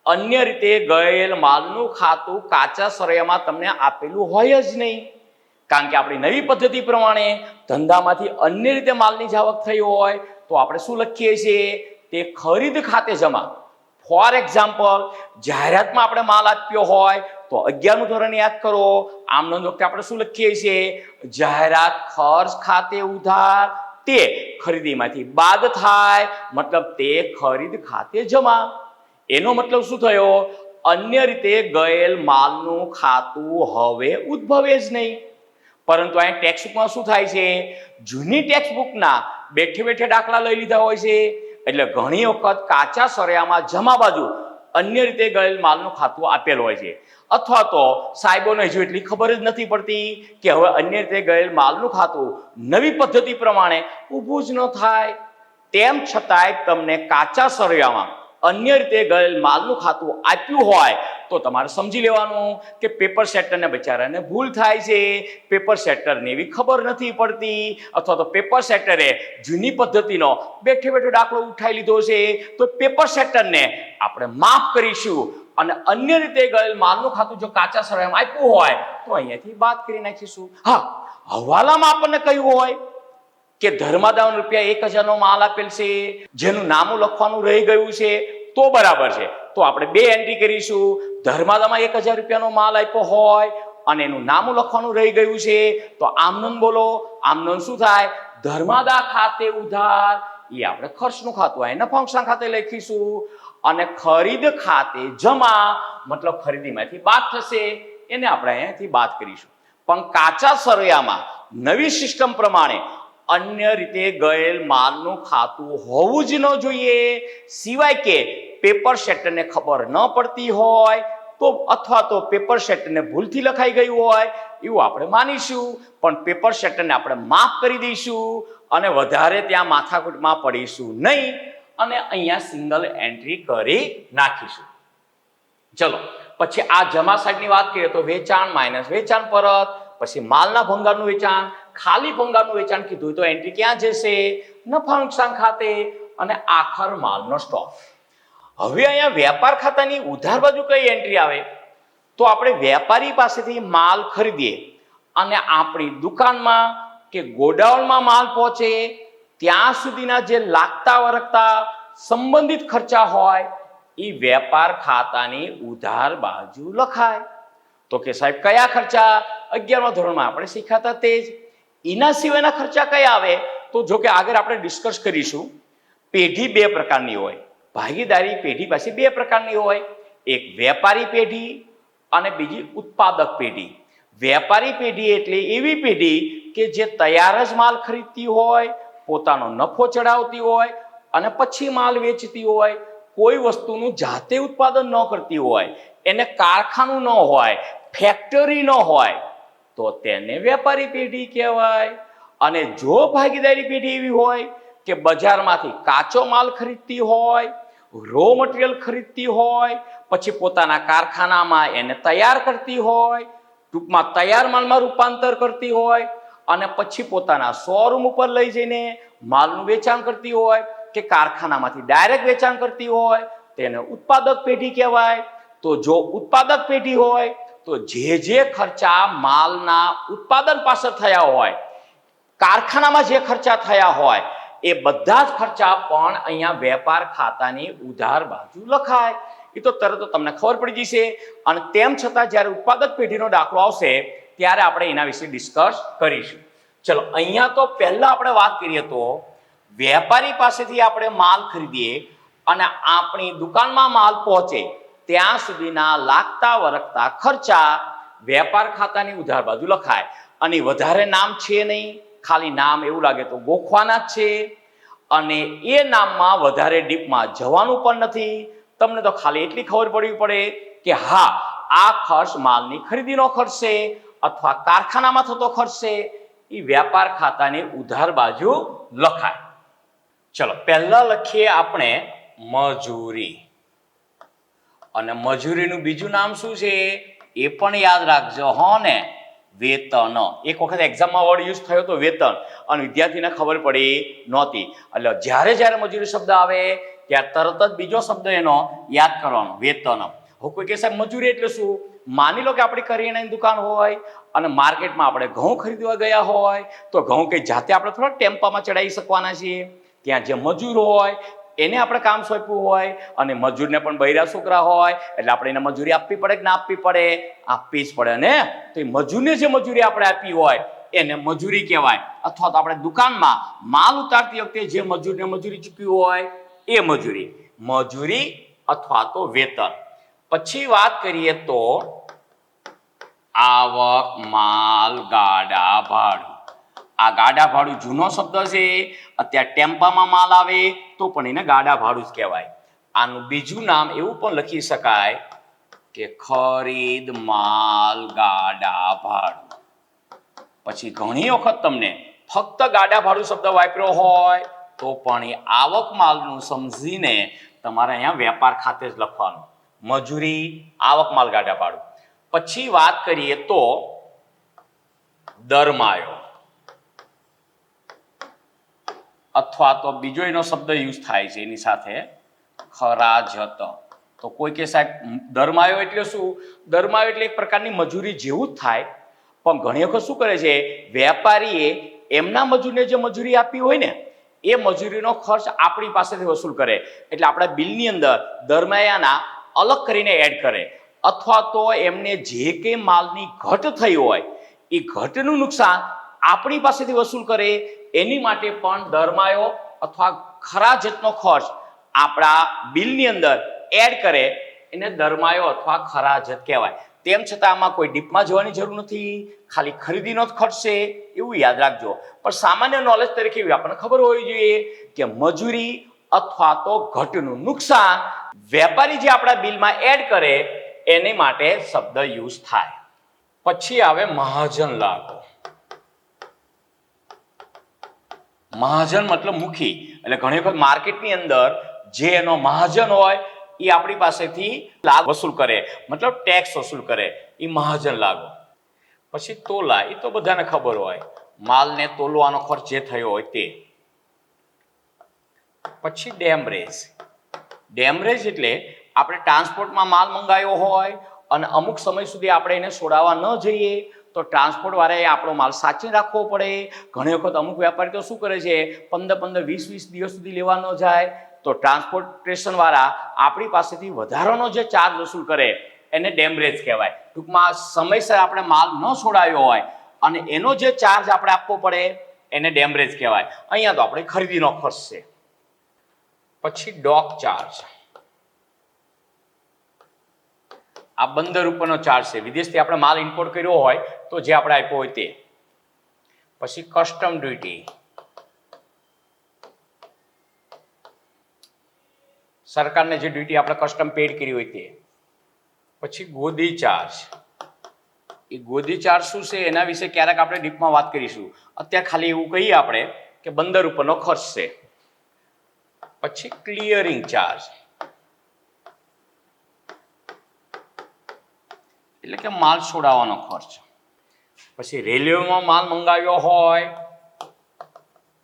અન્ય રીતે ગયેલ માલનું ખાતું કાચા સરયામાં તમને આપેલું હોય જ નહીં. કારણ કે આપણી નવી પદ્ધતિ પ્રમાણે ધંધામાંથી અન્ય રીતે માલની જાવક થઈ હોય તો આપણે શું લખીએ છીએ? તે ખરીદ ખાતે જમા. ફોર એક્ઝામ્પલ, જાહેરાતમાં આપણે માલ આપ્યો હોય તો 11મું ધોરણ યાદ કરો. આમ નોંધ વખતે આપણે શું લખીએ છીએ? જાહેરાત ખર્ચ ખાતે ઉધાર તે ખરીદીમાંથી બાદ થાય મતલબ તે ખરીદ ખાતે જમા. એનો મતલબ શું થયો? અન્ય રીતે ગયેલ માલનું ખાતું હવે ઉદ્ભવે જ નહીં. પરંતુ અહીં ટેક્સ્ટબુકમાં શું થાય છે, જૂની ટેક્સ્ટબુકના બેઠે બેઠે દાખલા લઈ લીધા હોય છે, એટલે ઘણી વખત કાચા સળિયામાં જમા બાજુ અન્ય રીતે ગયેલ માલનું ખાતું આપેલું હોય છે, અથવા તો સાહેબોને હજુ એટલી ખબર જ નથી પડતી કે હવે અન્ય રીતે ગયેલ માલનું ખાતું નવી પદ્ધતિ પ્રમાણે ઊભું જ ન થાય. તેમ છતાંય તમને કાચા સળિયામાં અન્ય રીતે ગયેલ માલનું ખાતું આપ્યું હોય તો તમારે સમજી લેવાનું કે પેપર સેટરને બિચારાને ભૂલ થાય છે, પેપર સેટરને એવી ખબર નથી પડતી, અથવા તો પેપર સેટરે જૂની પદ્ધતિનો બેઠે બેઠો દાખલો ઉઠાઈ લીધો છે, તો પેપર સેટરને આપણે માફ કરીશું અને અન્ય રીતે ગયેલ માલનું ખાતું જો કાચા સળિયામાં આપ્યું હોય તો અહીંયાથી બાદ કરી નાખીશું. હા, હવાલામાં આપણને કહ્યું હોય કે ધર્માદાન ₹1000 માલ આપેલ છે, જેનું નામું લખવાનું રહી ગયું છે, તો બરાબર છે, તો આપણે 2 એન્ટ્રી કરીશું. ધર્માદામાં ₹1000 માલ આપ્યો હોય અને એનું નામું લખવાનું રહી ગયું છે, તો આમનોન બોલો. આમનોન શું થાય? ધર્માદા ખાતે ઉધાર, એ આપણે ખર્ચનું ખાતું હોય નફા ખાતે લખીશું, અને ખરીદ ખાતે જમા, મતલબ ખરીદીમાંથી બાદ થશે, એને આપણે અહીંયાથી બાદ કરીશું. પણ કાચા સળિયામાં નવી સિસ્ટમ પ્રમાણે અન્ય રીતે ગયેલ માલનું ખાતું હોવું જ ન જોઈએ, સિવાય કે પેપર સેટરને ખબર ન પડતી હોય તો, અથવા તો પેપર સેટરને ભૂલથી લખાઈ ગયું હોય એવું આપણે માનીશું, પણ પેપર સેટરને આપણે માફ કરી દઈશું અને વધારે ત્યાં માથાકૂટમાં પડીશું નહીં અને અહીંયા સિંગલ એન્ટ્રી કરી નાખીશું. ચલો પછી આ જમા સાઈડની વાત કરીએ તો વેચાણ માઇનસ વેચાણ પરત, પછી માલના ભંગારનું વેચાણ, ખાલી ભંગારનું વેચાણ કીધું તો એન્ટ્રી ક્યાં જશે? નફા નુકસાન ખાતે, અને આખર માલનો સ્ટોક. હવે અહીંયા વેપાર ખાતાની ઉધાર બાજુ કઈ એન્ટ્રી આવે? તો આપણે વેપારી પાસેથી માલ ખરીદીએ અને આપણી દુકાનમાં કે ગોડાઉનમાં માલ પહોંચે ત્યાં સુધીના જે લાગતા વળગતા સંબંધિત ખર્ચા હોય એ વેપાર ખાતાની ઉધાર બાજુ લખાય. તો કે સાહેબ કયા ખર્ચા? 11મા ધોરણમાં આપણે શીખાતા તે જ. એના સિવાયના ખર્ચા કયા આવે? તો જો કે આગળ આપણે ડિસ્કસ કરીશું. પેઢી 2 પ્રકારની હોય, ભાગીદારી પેઢી પાસે 2 પ્રકારની હોય, એક વેપારી પેઢી અને બીજી ઉત્પાદક પેઢી. વેપારી પેઢી એટલે એવી પેઢી કે જે તૈયાર જ માલ ખરીદતી હોય, પોતાનો નફો ચડાવતી હોય અને પછી માલ વેચતી હોય, કોઈ વસ્તુનું જાતે ઉત્પાદન ન કરતી હોય, એને કારખાનું ન હોય, ફેક્ટરી ન હોય, તો તેને વેપારી પેઢી કહેવાય. અને જો ભાગીદારી પેઢી એવી હોય કે બજારમાંથી કાચો માલ ખરીદતી હોય, રો મટીરિયલ ખરીદતી હોય, પછી પોતાના કારખાનામાં એને તૈયાર કરતી હોય, ટૂંકમાં તૈયાર માલમાં રૂપાંતર કરતી હોય અને પછી પોતાના શોરૂમ ઉપર લઈ જઈને માલનું વેચાણ કરતી હોય કે કારખાનામાંથી ડાયરેક્ટ વેચાણ કરતી હોય, તેને ઉત્પાદક પેઢી કહેવાય. તો જો ઉત્પાદક પેઢી હોય તો જે ખર્ચા માલના ઉત્પાદન પાછળ થયા હોય, કારખાનામાં જે ખર્ચા થયા હોય, એ બધા જ ખર્ચા પણ અહીંયા વેપાર ખાતાની ઉધાર બાજુ લખાય. એ તો તરત તમને ખબર પડી જશે. અને તેમ છતાં જ્યારે ઉત્પાદક પેઢીનો દાખલો આવશે ત્યારે આપણે એના વિશે ડિસ્કસ કરીશું. ચલો અહીંયા તો પહેલા આપણે વાત કરીએ તો વેપારી પાસેથી આપણે માલ ખરીદીએ અને આપણી દુકાનમાં માલ પહોંચે ત્યાં સુધીના લાગતા વળગતા ખર્ચા વેપાર ખાતાની ઉધાર બાજુ લખાય. અને વધારે નામ છે નહીં, ખાલી નામ એવું લાગે તો ગોખવાના જ છે, અને એ નામમાં વધારે ડીપમાં જવાનું પણ નથી. તમને તો ખાલી એટલી ખબર પડવી પડે કે હા, આ ખર્ચ માલની ખરીદીનો ખર્ચ છે અથવા કારખાનામાં થતો ખર્ચ છે, એ વેપાર ખાતાની ઉધાર બાજુ લખાય. ચલો પહેલા લખીએ આપણે મજૂરી, અને મજૂરીનું બીજું નામ શું છે એ પણ યાદ રાખજો હો ને, વેતન. એક વખત એક્ઝામમાં વર્ડ યુઝ થયો તો વેતન, અને વિદ્યાર્થીને ખબર પડી નહોતી. એટલે જ્યારે મજૂરી શબ્દ આવે ત્યારે તરત જ બીજો શબ્દ એનો યાદ કરવાનો, વેતન. હવે કોઈ કહે સાહેબ મજૂરી એટલે શું? માની લો કે આપણી કરિયાણાની દુકાન હોય અને માર્કેટમાં આપણે ઘઉં ખરીદવા ગયા હોય, તો ઘઉં કંઈ જાતે આપણે થોડા ટેમ્પામાં ચડાવી શકવાના છીએ. ત્યાં જે મજૂર હોય એને આપણે કામ સોંપ્યું હોય, અને મજૂરને પણ બૈરા છોકરા હોય એટલે આપણે એને મજૂરી આપવી પડે કે ના આપવી પડે? આપવી જ પડે ને. તો એ મજૂરને જે મજૂરી આપણે આપી હોય એને મજૂરી કહેવાય. અથવા તો આપણે દુકાનમાં માલ ઉતારતી વખતે જે મજૂરને મજૂરી ચૂકવી હોય એ મજૂરી અથવા તો વેતન. પછી વાત કરીએ તો આવક, માલ, ગાડા ભાડું. આ ગાડા ભાડું જૂનો શબ્દ છે. અત્યારે ટેમ્પામાં માલ આવે તો પણ એને ગાડા ભાડું જ કહેવાય. આનું બીજું નામ એવું પણ લખી શકાય કે ખરીદ માલ ગાડા ભાડું. પછી ઘણી વખત તમને ફક્ત ગાડા ભાડું શબ્દ વાપર્યો હોય તો પણ એ આવક માલનું સમજીને તમારે અહીંયા વેપાર ખાતે જ લખવાનું. મજૂરી, આવક માલ, ગાડા ભાડું. પછી વાત કરીએ તો દરમાયો અથવા તો બીજો એનો શબ્દ યુઝ થાય છે એની સાથે ખરાજત. તો કોઈ કે સાહેબ દરમાયો એટલે શું? દરમાયો એટલે એક પ્રકારની મજૂરી જેવું જ થાય, પણ ઘણી વખત શું કરે છે, વેપારીએ એમના મજૂરને જે મજૂરી આપી હોય ને એ મજૂરીનો ખર્ચ આપણી પાસેથી વસૂલ કરે. એટલે આપણા બિલની અંદર દરમાયાના અલગ કરીને એડ કરે, અથવા તો એમને જે કંઈ માલની ઘટ થઈ હોય એ ઘટનું નુકસાન આપણી પાસેથી વસૂલ કરે. એની માટે પણ દરમાયો અથવા ખરાજતનો ખર્ચ આપણા બિલની અંદર એડ કરે, એને દરમાયો અથવા ખરાજત કહેવાય. તેમ છતાં આમાં કોઈ ડીપમાં જવાની જરૂર નથી, ખાલી ખરીદીનો જ ખર્ચ છે એવું યાદ રાખજો. પણ સામાન્ય નોલેજ તરીકે આપણને ખબર હોવી જોઈએ કે મજૂરી અથવા તો ઘટનું નુકસાન વેપારી જે આપણા બિલમાં એડ કરે એની માટે શબ્દ યુઝ થાય. પછી આવે મહાજન લાભો. મહાજન મતલબ મુખી. એટલે ઘણી વખત માર્કેટની અંદર જે એનો મહાજન હોય એ આપણી પાસેથી લાભ વસૂલ કરે, મતલબ ટેક્સ વસૂલ કરે, એ મહાજન લાગો. પછી તોલા, એ તો બધાને ખબર હોય, માલને તોલવાનો ખર્ચ જે થયો હોય તે. પછી ડેમરેજ. ડેમરેજ એટલે આપણે ટ્રાન્સપોર્ટમાં માલ મંગાવ્યો હોય અને અમુક સમય સુધી આપણે એને છોડાવવા ન જઈએ તો ટ્રાન્સપોર્ટ વાળાએ આપણો માલ સાચવી રાખવો પડે. ઘણી વખત અમુક વેપારી તો શું કરે છે, 15-15, 20-20 દિવસ સુધી લેવા ન જાય તો ટ્રાન્સપોર્ટેશન વાળા આપણી પાસેથી વધારાનો જે ચાર્જ વસૂલ કરે એને ડેમરેજ કહેવાય. ટૂંકમાં સમયસર આપણે માલ ન છોડાવ્યો હોય અને એનો જે ચાર્જ આપણે આપવો પડે એને ડેમરેજ કહેવાય. અહીંયા તો આપણે ખરીદીનો ખર્ચ છે. પછી ડોક ચાર્જ. આ બંદર ઉપરનો ચાર્જ છે, વિદેશથી આપણે માલ ઇમ્પોર્ટ કર્યો હોય તો જે આપણે આપ્યો હોય તે. પછી કસ્ટમ ડ્યુટી, સરકારને જે ડ્યુટી આપણે કસ્ટમ પેડ કરી હોય તે. પછી ગોદી ચાર્જ. એ ગોદી ચાર્જ શું છે એના વિશે ક્યારેક આપણે ડીપમાં વાત કરીશું. અત્યારે ખાલી એવું કહીએ આપણે કે બંદર ઉપરનો ખર્ચ છે. પછી ક્લિયરિંગ ચાર્જ એટલે કે માલ છોડાવવાનો ખર્ચ. પછી રેલવેમાં માલ મંગાવ્યો હોય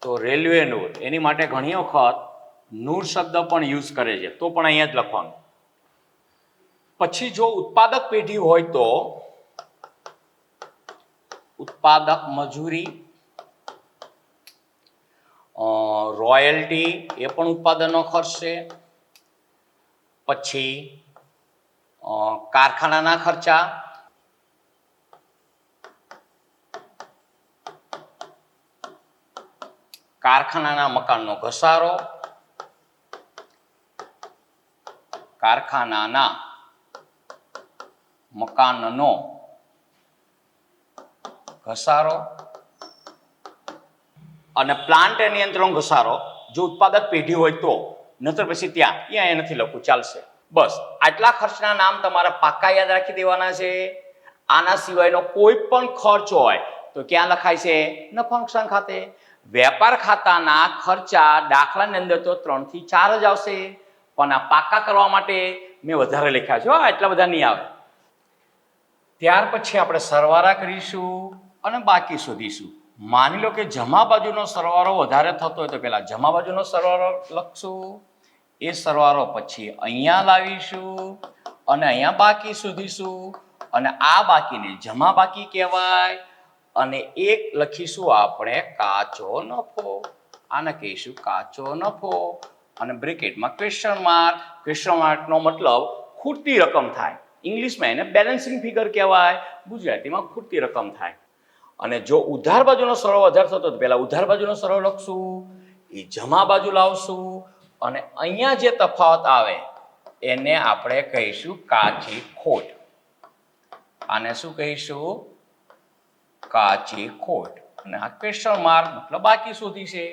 તો રેલવે નૂર, એની માટે ઘણી વખત નૂર શબ્દ પણ યુઝ કરે છે, તો પણ અહીંયા જ લખવાનું. પછી જો ઉત્પાદક પેઢી હોય તો ઉત્પાદક મજૂરી, રોયલ્ટી એ પણ ઉત્પાદનનો ખર્ચ છે. પછી કારખાનાના ખર્ચા, કારખાનાના મકાનનો ઘસારો, કારખાનાના મકાનનો ઘસારો અને પ્લાન્ટ અને યંત્રનો ઘસારો જો ઉત્પાદક પેઢી હોય તો, નહીતર પછી ત્યાં નથી લખવું, ચાલશે. બસ આટલા ખર્ચના નામ તમારે પાક્કા યાદ રાખી દેવાના છે. આના સિવાયનો કોઈ પણ ખર્ચ હોય તો ક્યાં લખાય છે? નફા નુકસાન ખાતે. વેપાર ખાતાના ખર્ચા દાખલાની અંદર તો 3 થી 4 જ આવશે, પણ આ પાક્કા કરવા માટે મેં વધારે લખ્યા છે, એટલા બધા નહીં આવે. ત્યાર પછી આપણે સરવાળા કરીશું અને બાકી શોધીશું. માની લો કે જમા બાજુનો સરવાળો વધારે થતો હોય તો પહેલા જમા બાજુનો સરવાળો લખશું, એ સરવાળો પછી અહીંયા લાવીશું અને અહીંયા બાકી શોધીશું, અને આ બાકીને જમા બાકી કહેવાય. અને એક લખીશું આપણે કાચો નફો, આને કહીશું કાચો નફો, અને બ્રેકેટમાં ક્વેશ્ચન માર્ક. ક્વેશ્ચન માર્કનો મતલબ ખૂટતી રકમ થાય. ઇંગ્લિશમાં એને બેલેન્સિંગ ફિગર કહેવાય, ગુજરાતીમાં ખૂટતી રકમ થાય. અને જો ઉધાર બાજુનો સરવાળો વધારે થતો તો પહેલા ઉધાર બાજુનો સરવાળો લખશું, એ જમા બાજુ લાવશું, અને અહીંયા જે તફાવત આવે એને આપણે કહીશું કાચી ખોટ. આને શું કહીશું? કાચી ખોટ. અને આ ક્વેશ્ચન માર્ક મતલબ બાકી સુધી છે.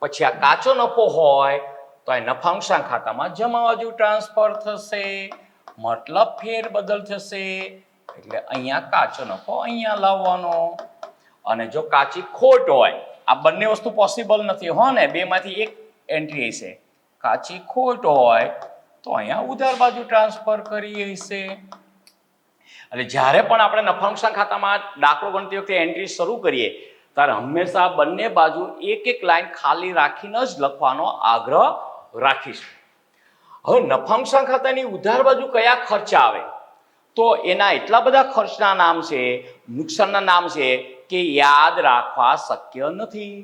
પછી આ કાચો નફો હોય તો આ નફા નુકસાન ખાતામાં જમા બાજુ ટ્રાન્સફર થશે, મતલબ ફેરબદલ થશે. એટલે અહીંયા કાચો નફો અહીંયા લાવવાનો. અને જો કાચી ખોટ હોય, આ બંને વસ્તુ પોસિબલ નથી હો ને, બેમાંથી એક એન્ટ્રી હશે. કાચી ખોટ હોય તો અહીંયા ઉધાર બાજુ ટ્રાન્સફર કરી હશે. એટલે જ્યારે પણ આપણે નફા નુકસાન ખાતામાં દાખલો ગણતી વખતે એન્ટ્રી શરૂ કરીએ ત્યારે હંમેશા બંને બાજુ એક એક લાઈન ખાલી રાખીને જ લખવાનો આગ્રહ રાખીશું. હવે નફા નુકસાન ખાતાની ઉધાર બાજુ કયા ખર્ચા આવે? તો એના એટલા બધા ખર્ચના નામ છે, નુકસાનના નામ છે કે યાદ રાખવા શક્ય નથી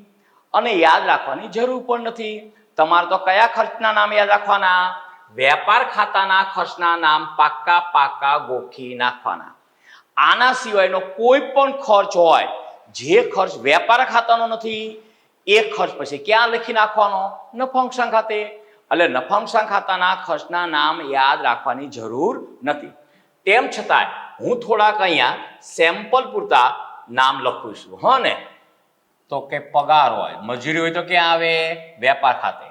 અને યાદ રાખવાની જરૂર પણ નથી. તમારે તો કયા ખર્ચના નામ યાદ રાખવાના? વેપાર ખાતાના ખર્ચના નામ પાકા ગોખી નાખવાના. આના સિવાયનો કોઈ પણ ખર્ચ હોય જે ખર્ચ વેપાર ખાતાનો નથી એ ખર્ચ પછી ક્યાં લખી નાખવાનો? નફા નુકસાન ખાતે. એટલે નફા નુકસાન ખાતાના ખર્ચના નામ યાદ રાખવાની જરૂર નથી. તેમ છતાંય હું થોડાક અહીંયા સેમ્પલ પૂરતા નામ લખું છું. હા ને, તો કે પગાર હોય, મજૂરી હોય તો ક્યાં આવે? વેપાર ખાતે.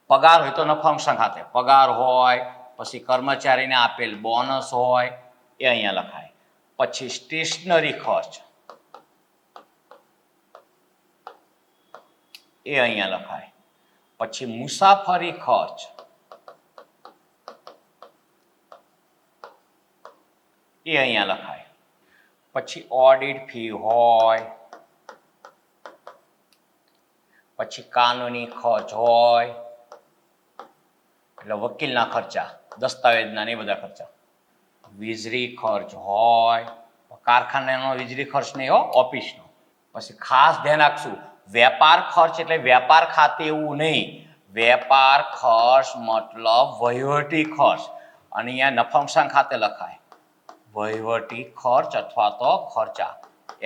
પગાર હોય તો નફા નુકસાન ખાતે પગાર હોય. પછી કર્મચારીને આપેલ બોનસ હોય એ અહીંયા લખાય. પછી સ્ટેશનરી ખર્ચ એ અહીંયા લખાય. પછી મુસાફરી ખર્ચ એ અહીંયા લખાય. પછી ઓડિટ ફી હોય, પછી કાનૂની ખર્ચ હોય એટલે વકીલના ખર્ચા, દસ્તાવેજના ને બધા ખર્ચા. વીજળી ખર્ચ હોય, કારખાનાનો વીજળી ખર્ચ નહીં હો, ઓફિસનો. પછી ખાસ ધ્યાન રાખશું, વેપાર ખર્ચ એટલે વેપાર ખાતે એવું નહીં. વેપાર ખર્ચ મતલબ વહીવટી ખર્ચ, અને અહીંયા નફા નુકસાન ખાતે લખાય વહીવટી ખર્ચ અથવા તો ખર્ચા.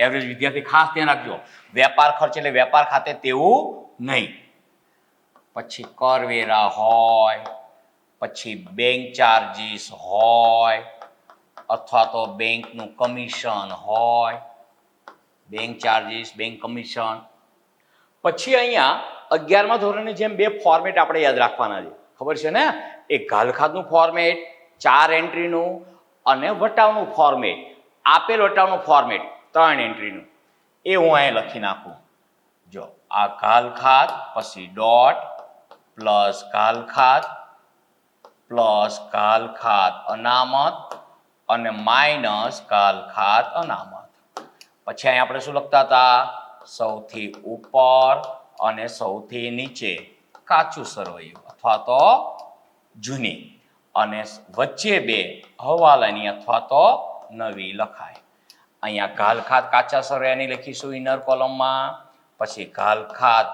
એવરેજ વિદ્યાર્થી ખાસ ધ્યાન રાખજો, વેપાર ખર્ચ એટલે વેપાર ખાતે તેવું નહીં. પછી કરવેરા હોય, પછી બેંક ચાર્જીસ હોય અથવા તો બેંકનું કમિશન હોય. Bank charges, bank commission. પછી અહીંયા 11મા ધોરણની જેમ બે ફોર્મેટ આપણે યાદ રાખવાના છે, ખબર છે ને? એક ઘાલખાતનું ફોર્મેટ 4 એન્ટ્રીનું અને વટાવનું ફોર્મેટ, આપેલ વટાવનું ફોર્મેટ 3 એન્ટ્રીનું. એ હું અહીંયા લખી નાખું. જો આ ઘાલખાત, પછી ડોટ, પ્લસ ઘાલખાત, પ્લસ ઘાલખાત અનામત અને માઇનસ ઘાલખાત અનામત. પછી અહીંયા આપણે શું લખતા હતા? સૌથી ઉપર અને સૌથી નીચે કાચું સરવૈયું અથવા તો જૂની, અને વચ્ચે બે હવાલાની અથવા તો નવી લખાય. અહીંયા ઘાલખાત કાચા સરવૈયાની લખીશું ઇનર કોલમમાં, પછી ઘાલખાત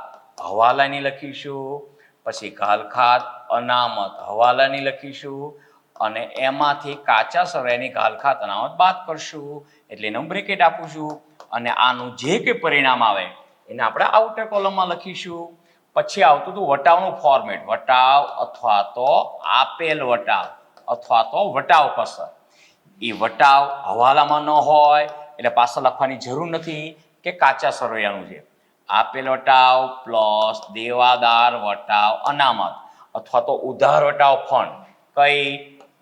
હવાલાની લખીશું, પછી ઘાલખાત અનામત હવાલાની લખીશું, અને એમાંથી કાચા સરવૈયાની ઘાલખાત અનામત બાદ કરશું એટલે એનું બ્રેકેટ આપું છું. અને આનું જે કંઈ પરિણામ આવે એને આપણે આઉટર કોલમમાં લખીશું. પછી આવતું હતું વટાવનું ફોર્મેટ, વટાવ અથવા તો આપેલ વટાવ અથવા તો વટાવ કસર. એ વટાવ હવાલામાં ન હોય એટલે પાછળ લખવાની જરૂર નથી કે કાચા સરવૈયાનું છે. આપેલ વટાવ પ્લસ દેવાદાર વટાવ અનામત અથવા તો ઉધાર વટાવ ફંડ કઈ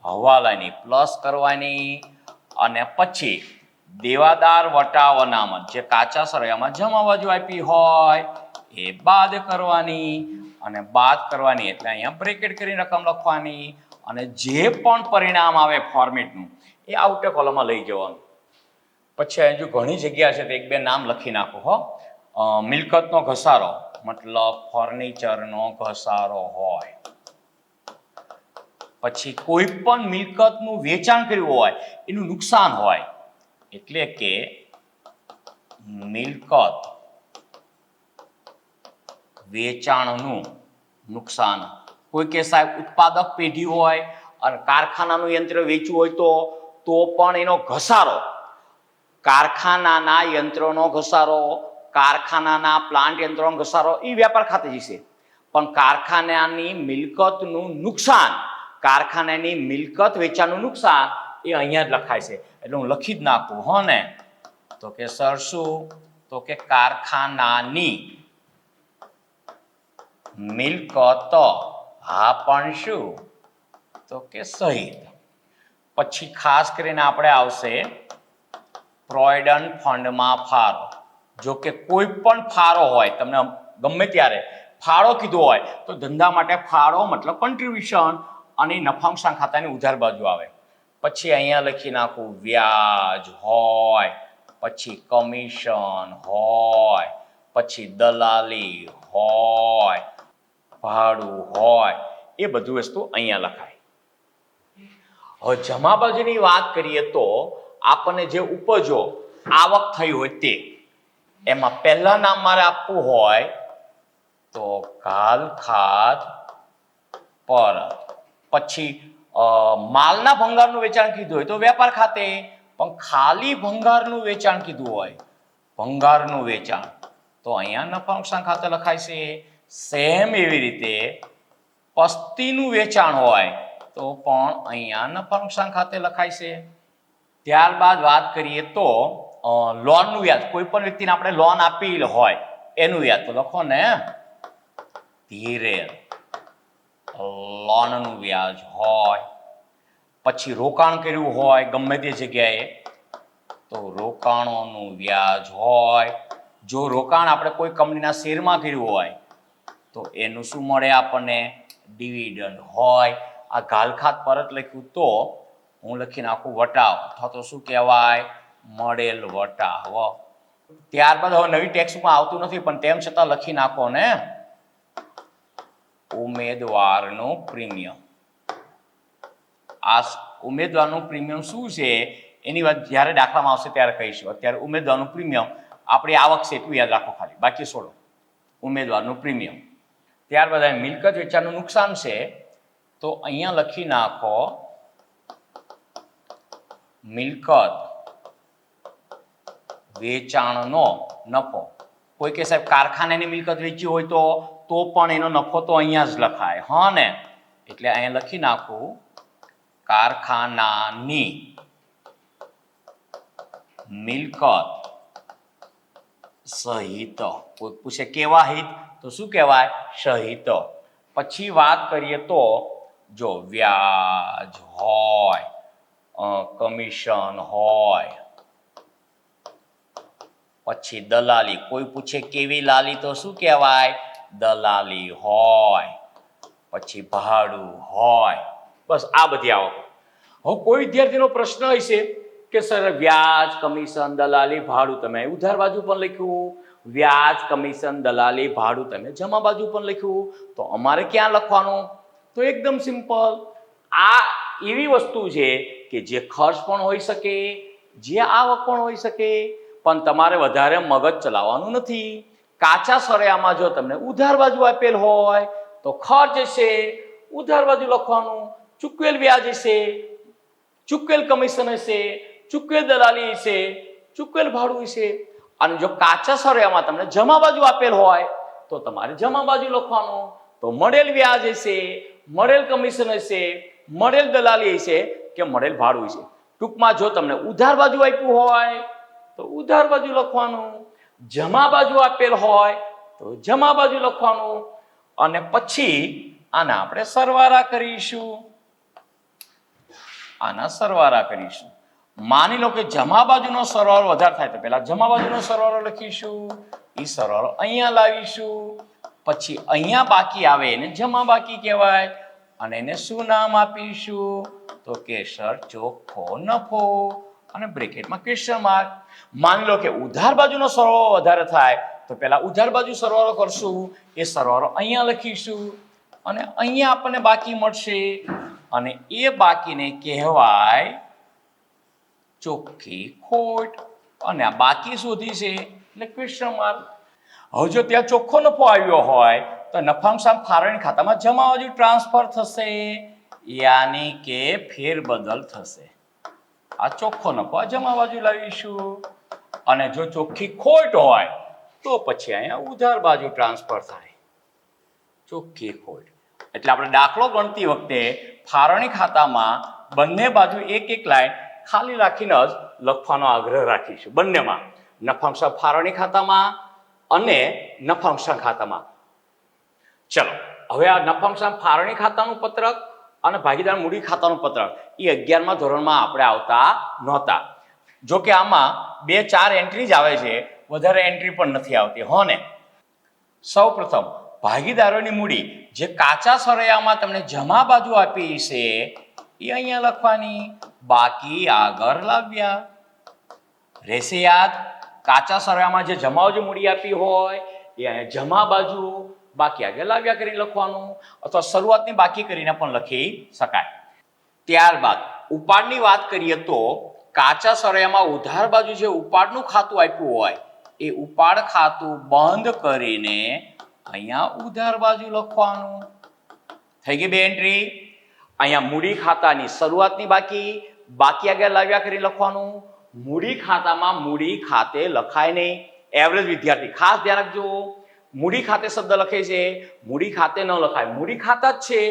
હવાલાની પ્લસ કરવાની, અને પછી દેવાદાર વટાવ અનામત જે કાચા સરવૈયામાં જમા બાજુ આપી હોય એ બાદ કરવાની, અને બાદ કરવાની એટલે અહીંયા બ્રેકેટ કરીને રકમ લખવાની, અને જે પણ પરિણામ આવે ફોર્મેટનું એ આઉટર કોલમમાં લઈ જવાનું. પછી હજુ ઘણી જગ્યા છે તો એક બે નામ લખી નાખો હો. મિલકતનો ઘસારો મતલબ ફર્નિચરનો ઘસારો હોય. પછી કોઈ પણ મિલકતનું વેચાણ કર્યું હોય એનું નુકસાન હોય એટલે કે મિલકત વેચાણનું નુકસાન. કોઈ કે સાહેબ ઉત્પાદક પેઢી હોય અને કારખાનાનું યંત્ર વેચવું હોય તો પણ એનો ઘસારો, કારખાનાના યંત્રોનો ઘસારો, કારખાનાના પ્લાન્ટ યંત્રોનો ઘસારો એ વેપાર ખાતે જશે. પણ કારખાનાની મિલકતનું નુકસાન, કારખાનાની મિલકત વેચાણનું નુકસાન એ અહીંયા જ લખાય છે એટલે હું લખી જ નાખું હો ને. તો કે સર શું? તો કે કારખાનાની મિલકત. હા પણ શું? તો કે સહિત. પછી ખાસ કરીને આપણે આવશે પ્રોવિડન્ટ ફંડમાં ફાળો. જો કે કોઈ પણ ફાળો હોય, તમને ગમે ત્યારે ફાળો કીધો હોય તો ધંધા માટે ફાળો મતલબ કોન્ટ્રીબ્યુશન, અને નફા નુકસાન ખાતાની ઉધાર બાજુ આવે. પછી અહીંયા લખી નાખું વ્યાજ હોય, પછી કમિશન હોય, પછી દલાલી હોય, ભાડું હોય, એ બધું વસ્તુ અહીંયા લખાય. હવે જમા બાજુની વાત કરીએ તો આપણને જે ઉપજો આવક થઈ હોય તે, એમાં પહેલા નામ મારે આપવું હોય તો ઘાલખાત પરત. પછી માલના ભંગારનું વેચાણ કીધું હોય તો વેપાર ખાતે, પણ ખાલી ભંગારનું વેચાણ કીધું હોય, ભંગારનું વેચાણ, તો અહીંયા નફા નુકસાન ખાતે લખાય છે. સેમ એવી રીતે પસ્તીનું વેચાણ હોય તો પણ અહીંયા નફા નુકસાન ખાતે લખાય છે. ત્યારબાદ વાત કરીએ તો લોનનું વ્યાજ, કોઈ પણ વ્યક્તિને આપણે લોન આપી હોય એનું વ્યાજ, તો લખો ને ધીરેન લોનનું વ્યાજ હોય. પછી રોકાણ કર્યું હોય ગમે તે જગ્યાએ તો રોકાણોનું વ્યાજ હોય. જો રોકાણ આપણે કોઈ કંપનીના શેરમાં કર્યું હોય તો એનું શું મળે આપણને? ડિવિડન્ડ હોય. આ ઘાલખાત પરત લખ્યું તો હું લખી નાખું વટાવ, અથવા તો શું કહેવાય? મળેલ વટાવ. ત્યારબાદ હવે નવી ટેક્સમાં આવતું નથી પણ તેમ છતાં લખી નાખો ને ઉમેદવારનું પ્રીમિયમ. આ ઉમેદવારનું પ્રીમિયમ શું છે એની વાત જ્યારે દાખલામાં આવશે ત્યારે કહીશું. અત્યારે ઉમેદવારનું પ્રીમિયમ આપણી આવક છે એટલું યાદ રાખો ખાલી, બાકી છોડો. ઉમેદવારનું પ્રીમિયમ. ત્યારબાદ મિલકત વેચાણનું નુકસાન છે તો અહીંયા લખી નાખો મિલકત વેચાણનો નફો. કોઈ કે સાહેબ કારખાનાની મિલકત વેચી હોય તો પણ એનો નફો તો અહીંયા જ લખાય. હા ને, એટલે અહીંયા લખી નાખું કારખાનાની મિલકત સહિત. કોઈ પૂછે કેવા હિત તો શું કહેવાય? સહિત. પછી વાત કરીએ તો જો વ્યાજ હોય, કમિશન હોય, પછી દલાલી, કોઈ પૂછે કેવી લાલી તો શું કહેવાય? દલાલી હોય. પછી ભાડું હોય. બસ આ બધી આવકો. હવે કોઈ વિદ્યાર્થીનો પ્રશ્ન હશે કે સર વ્યાજ, કમિશન, દલાલી, ભાડું તમે ઉધાર બાજુ પણ લખ્યું, વ્યાજ, કમિશન, દલાલી, ભાડું તમે જમા બાજુ પણ લખ્યું, તો અમારે ક્યાં લખવાનું? તો એકદમ સિમ્પલ. આ એવી વસ્તુ છે કે જે ખર્ચ પણ હોઈ શકે, જે આવક પણ હોઈ શકે, પણ તમારે વધારે મગજ ચલાવવાનું નથી. કાચા સરેયામાં જો તમને ઉધાર બાજુ આપેલ હોય તો ખર્ચ હશે, ઉધાર બાજુ લખવાનું. ચૂકવેલ વ્યાજ હશે, ચૂકવેલ કમિશન હશે, ચૂકવેલ દલાલી હશે, ચૂકવેલ ભાડું હશે. અને જો કાચા સરેયામાં તમને જમા બાજુ આપેલ હોય તો તમારે જમા બાજુ લખવાનું. તો મળેલ વ્યાજ હશે, મળેલ કમિશન હશે, મળેલ દલાલી હશે કે મળેલ ભાડું હશે. ટૂંકમાં જો તમને ઉધાર બાજુ આપ્યું હોય તો ઉધાર બાજુ લખવાનું, જમા બાજુ આપેલ હોય તો જમા બાજુ લખવાનું. અને પછી આના આપણે સરવાળા કરીશું. આના સરવાળા કરીશું. માની લો કે જમા બાજુનો સરવાળો વધારે થાય તો પહેલા જમા બાજુનો સરવાળો લખીશું, એ સરવાળો અહીંયા લાવીશું. પછી અહીંયા બાકી આવે એને જમા બાકી કહેવાય, અને એને શું નામ આપીશું? તો કે સર ચોખ્ખો નફો, અને બ્રેકેટમાં ક્વેશ્ચન માર્ક. માની લો કે ઉધાર બાજુનો સરવાળો વધારે થાય તો પહેલા ઉધાર બાજુ સરવાળો કરશું, એ સરવાળો અહીંયા લખીશું, અને અહીંયા આપણને બાકી મળશે, અને એ બાકીને કહેવાય ચોખ્ખી ખોટ. અને આ બાકી શોધી છે એટલે ક્વેશ્ચન માર્ક. હવે જો ત્યાં ચોખ્ખો નફો આવ્યો હોય તો નફા નુકસાન ફાળવણી ખાતામાં જમા બાજુ ટ્રાન્સફર થશે, યાની કે ફેરબદલ થશે. આ ચોખ્ખો નફો આ જમા બાજુ લાવીશું, અને જો ચોખ્ખી ખોટ હોય તો પછી અહીંયા ઉધાર બાજુ ટ્રાન્સફર થાય. ચોખ્ખી ખોટ એટલે આપણે દાખલો ગણતી વખતે ફાળવણી ખાતામાં બંને બાજુ એક એક લાઈન ખાલી રાખીને જ લખવાનો આગ્રહ રાખીશું. બંનેમાં, નફાંશ ફાળવણી ખાતામાં અને નફાંશ ખાતામાં. ચલો હવે આ નફાંશ ફાળવણી ખાતાનું પત્રક અને ભાગીદાર મૂડી ખાતાનું પત્રક એ 11મા ધોરણમાં આપણે આવતા નહોતા. જો કે આમાં 2-4 એન્ટ્રી જ આવે છે, વધારે એન્ટ્રી પણ નથી આવતી હો ને. સૌ પ્રથમ ભાગીદારોની મૂડી જે કાચા સરૈયામાં તમને જમા બાજુ આપી છે એ અહીંયા લખવાની, બાકી આગળ લાવ્યા. રહેશે યાદ? કાચા સરૈયામાં જે જમા બાજુ મૂડી આપી હોય એ અહીંયા જમા બાજુ, બાકી આગળ લાવ્યા કરીને લખવાનું, અથવા શરૂઆતની બાકી કરીને પણ લખી શકાય. ત્યારબાદ ઉપાડની વાત કરીએ તો કાચા સરૈયામાં ઉધાર બાજુ જે ઉપાડનું ખાતું આપ્યું હોય એ ઉપાડ ખાતું બંધ કરીને અહીંયા ઉધાર બાજુ લખવાનું. થઈ ગઈ 2 એન્ટ્રી. અહીંયા મૂડી ખાતાની શરૂઆતની બાકી, બાકી આગળ લાવ્યા કરી લખવાનું. મૂડી ખાતામાં મૂડી ખાતે લખાય નહીં. એવરેજ વિદ્યાર્થી ખાસ ધ્યાન રાખજો, મૂડી ખાતે શબ્દ લખે છે, મૂડી ખાતે ન લખાય. મૂડી ખાતા જ છે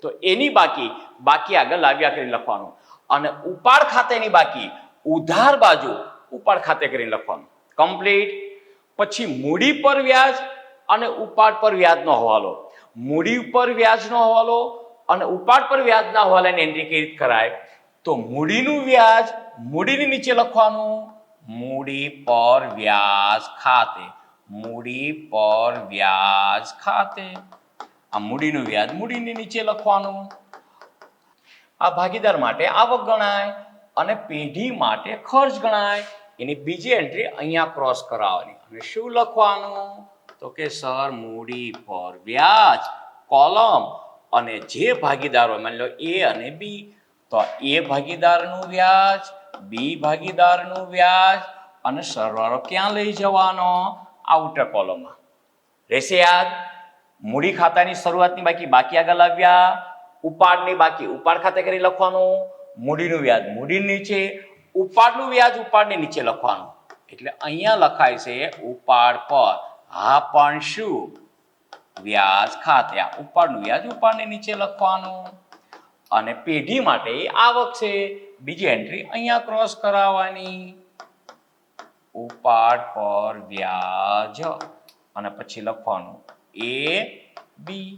તો એની બાકી, બાકી આગળ લાવ્યા કરી લખવાનું. અને ઉપાડ ખાતેની બાકી ઉધાર બાજુ ઉપાડ ખાતે કરીને લખવાનું. કમ્પ્લીટ. પછી મૂડી પર વ્યાજ અને ઉપાડ પર વ્યાજનો હવાલો. મૂડી ઉપર વ્યાજનો હવાલો અને ઉપાડ પર વ્યાજના હવાલાની એન્ટ્રી કઈ રીતે કરાય? તો મૂડીનું વ્યાજ મૂડીની નીચે લખવાનું, મૂડી પર વ્યાજ ખાતે, મૂડી પર વ્યાજ ખાતે. આ મૂડીનું વ્યાજ મૂડીની નીચે લખવાનું. આ ભાગીદાર માટે આવક ગણાય અને પેઢી માટે ખર્ચ ગણાય. એની બીજી એન્ટ્રી અહીંયા ક્રોસ કરાવવાની. અને શું લખવાનું? તો કે સર મૂડી પર વ્યાજ કોલમ અને જે ભાગીદારો માની લો એ અને બી, તો એ ભાગીદારનું વ્યાજ, બી ભાગીદારનું વ્યાજ અને સરવાળો ક્યાં લઈ જવાનો? આઉટર કોલમમાં. રહેશે યાદ? મૂડી ખાતાની શરૂઆતની બાકી, બાકી આગળ લાવ્યા. ઉપાડની બાકી ઉપાડ ખાતે કરી લખવાનું. મૂડીનું વ્યાજ મૂડીની નીચે, ઉપાડનું વ્યાજ ઉપાડની નીચે લખવાનું. એટલે અહીંયા લખાય છે ઉપાડ પર, હા પણ શું? વ્યાજ ખાતે. આ ઉપાડનું વ્યાજ ઉપાડની નીચે લખવાનું. અને પેઢી માટે આવક છે, બીજી એન્ટ્રી અહીંયા ક્રોસ કરાવવાની, ઉપાડ પર વ્યાજ અને પછી લખવાનું એ બી.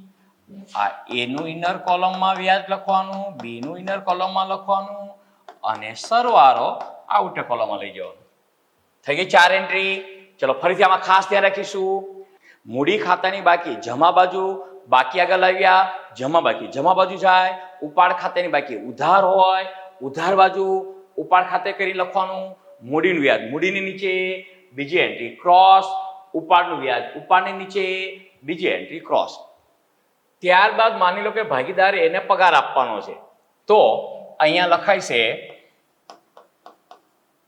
આ એ નું ઇનર કોલમમાં વ્યાજ લખવાનું, બી નું ઇનર કોલમમાં લખવાનું અને સરવાળો આઉટર કોલમમાં લઈ જવાનો. થઈ ગઈ 4 એન્ટ્રી. ચલો ફરીથી આમાં ખાસ ધ્યાન રાખીશું. મૂડી ખાતાની બાકી જમા બાજુ, બાકી આગળ લાવ્યા, જમા બાકી જમા બાજુ જાય. ઉપાડ ખાતાની બાકી ઉધાર હોય, ઉધાર બાજુ ઉપાડ ખાતે કરી લખવાનું. મૂડીનું વ્યાજ મૂડીની નીચે, બીજી એન્ટ્રી ક્રોસ. ઉપાડનું વ્યાજ ઉપાડની નીચે, બીજી એન્ટ્રી ક્રોસ. ત્યારબાદ માની લો કે ભાગીદાર એને પગાર આપવાનો છે, તો અહીંયા લખાય છે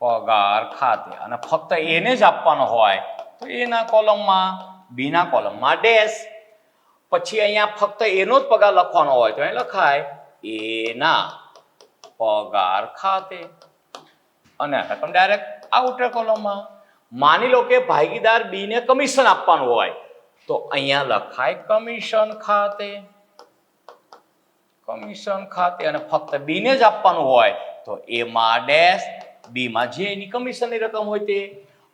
પગાર ખાતે અને ફક્ત એને જ આપવાનો હોય તો એના કોલમમાં, બીના કોલમમાં ડેશ. પછી અહીંયા ફક્ત એનો જ પગાર લખવાનો હોય તો અહીં લખાય એના પગાર ખાતે અને રકમ ડાયરેક્ટ આઉટર કોલમમાં. માની લો કે ભાગીદાર બી ને કમિશન આપવાનું હોય તો અહીંયા લખાય કમિશન ખાતે, કમિશન ખાતે. અને ફક્ત બી ને જ આપવાનું હોય તો એમાં ડેશ, બી માં જે એની કમિશનની રકમ હોય તે.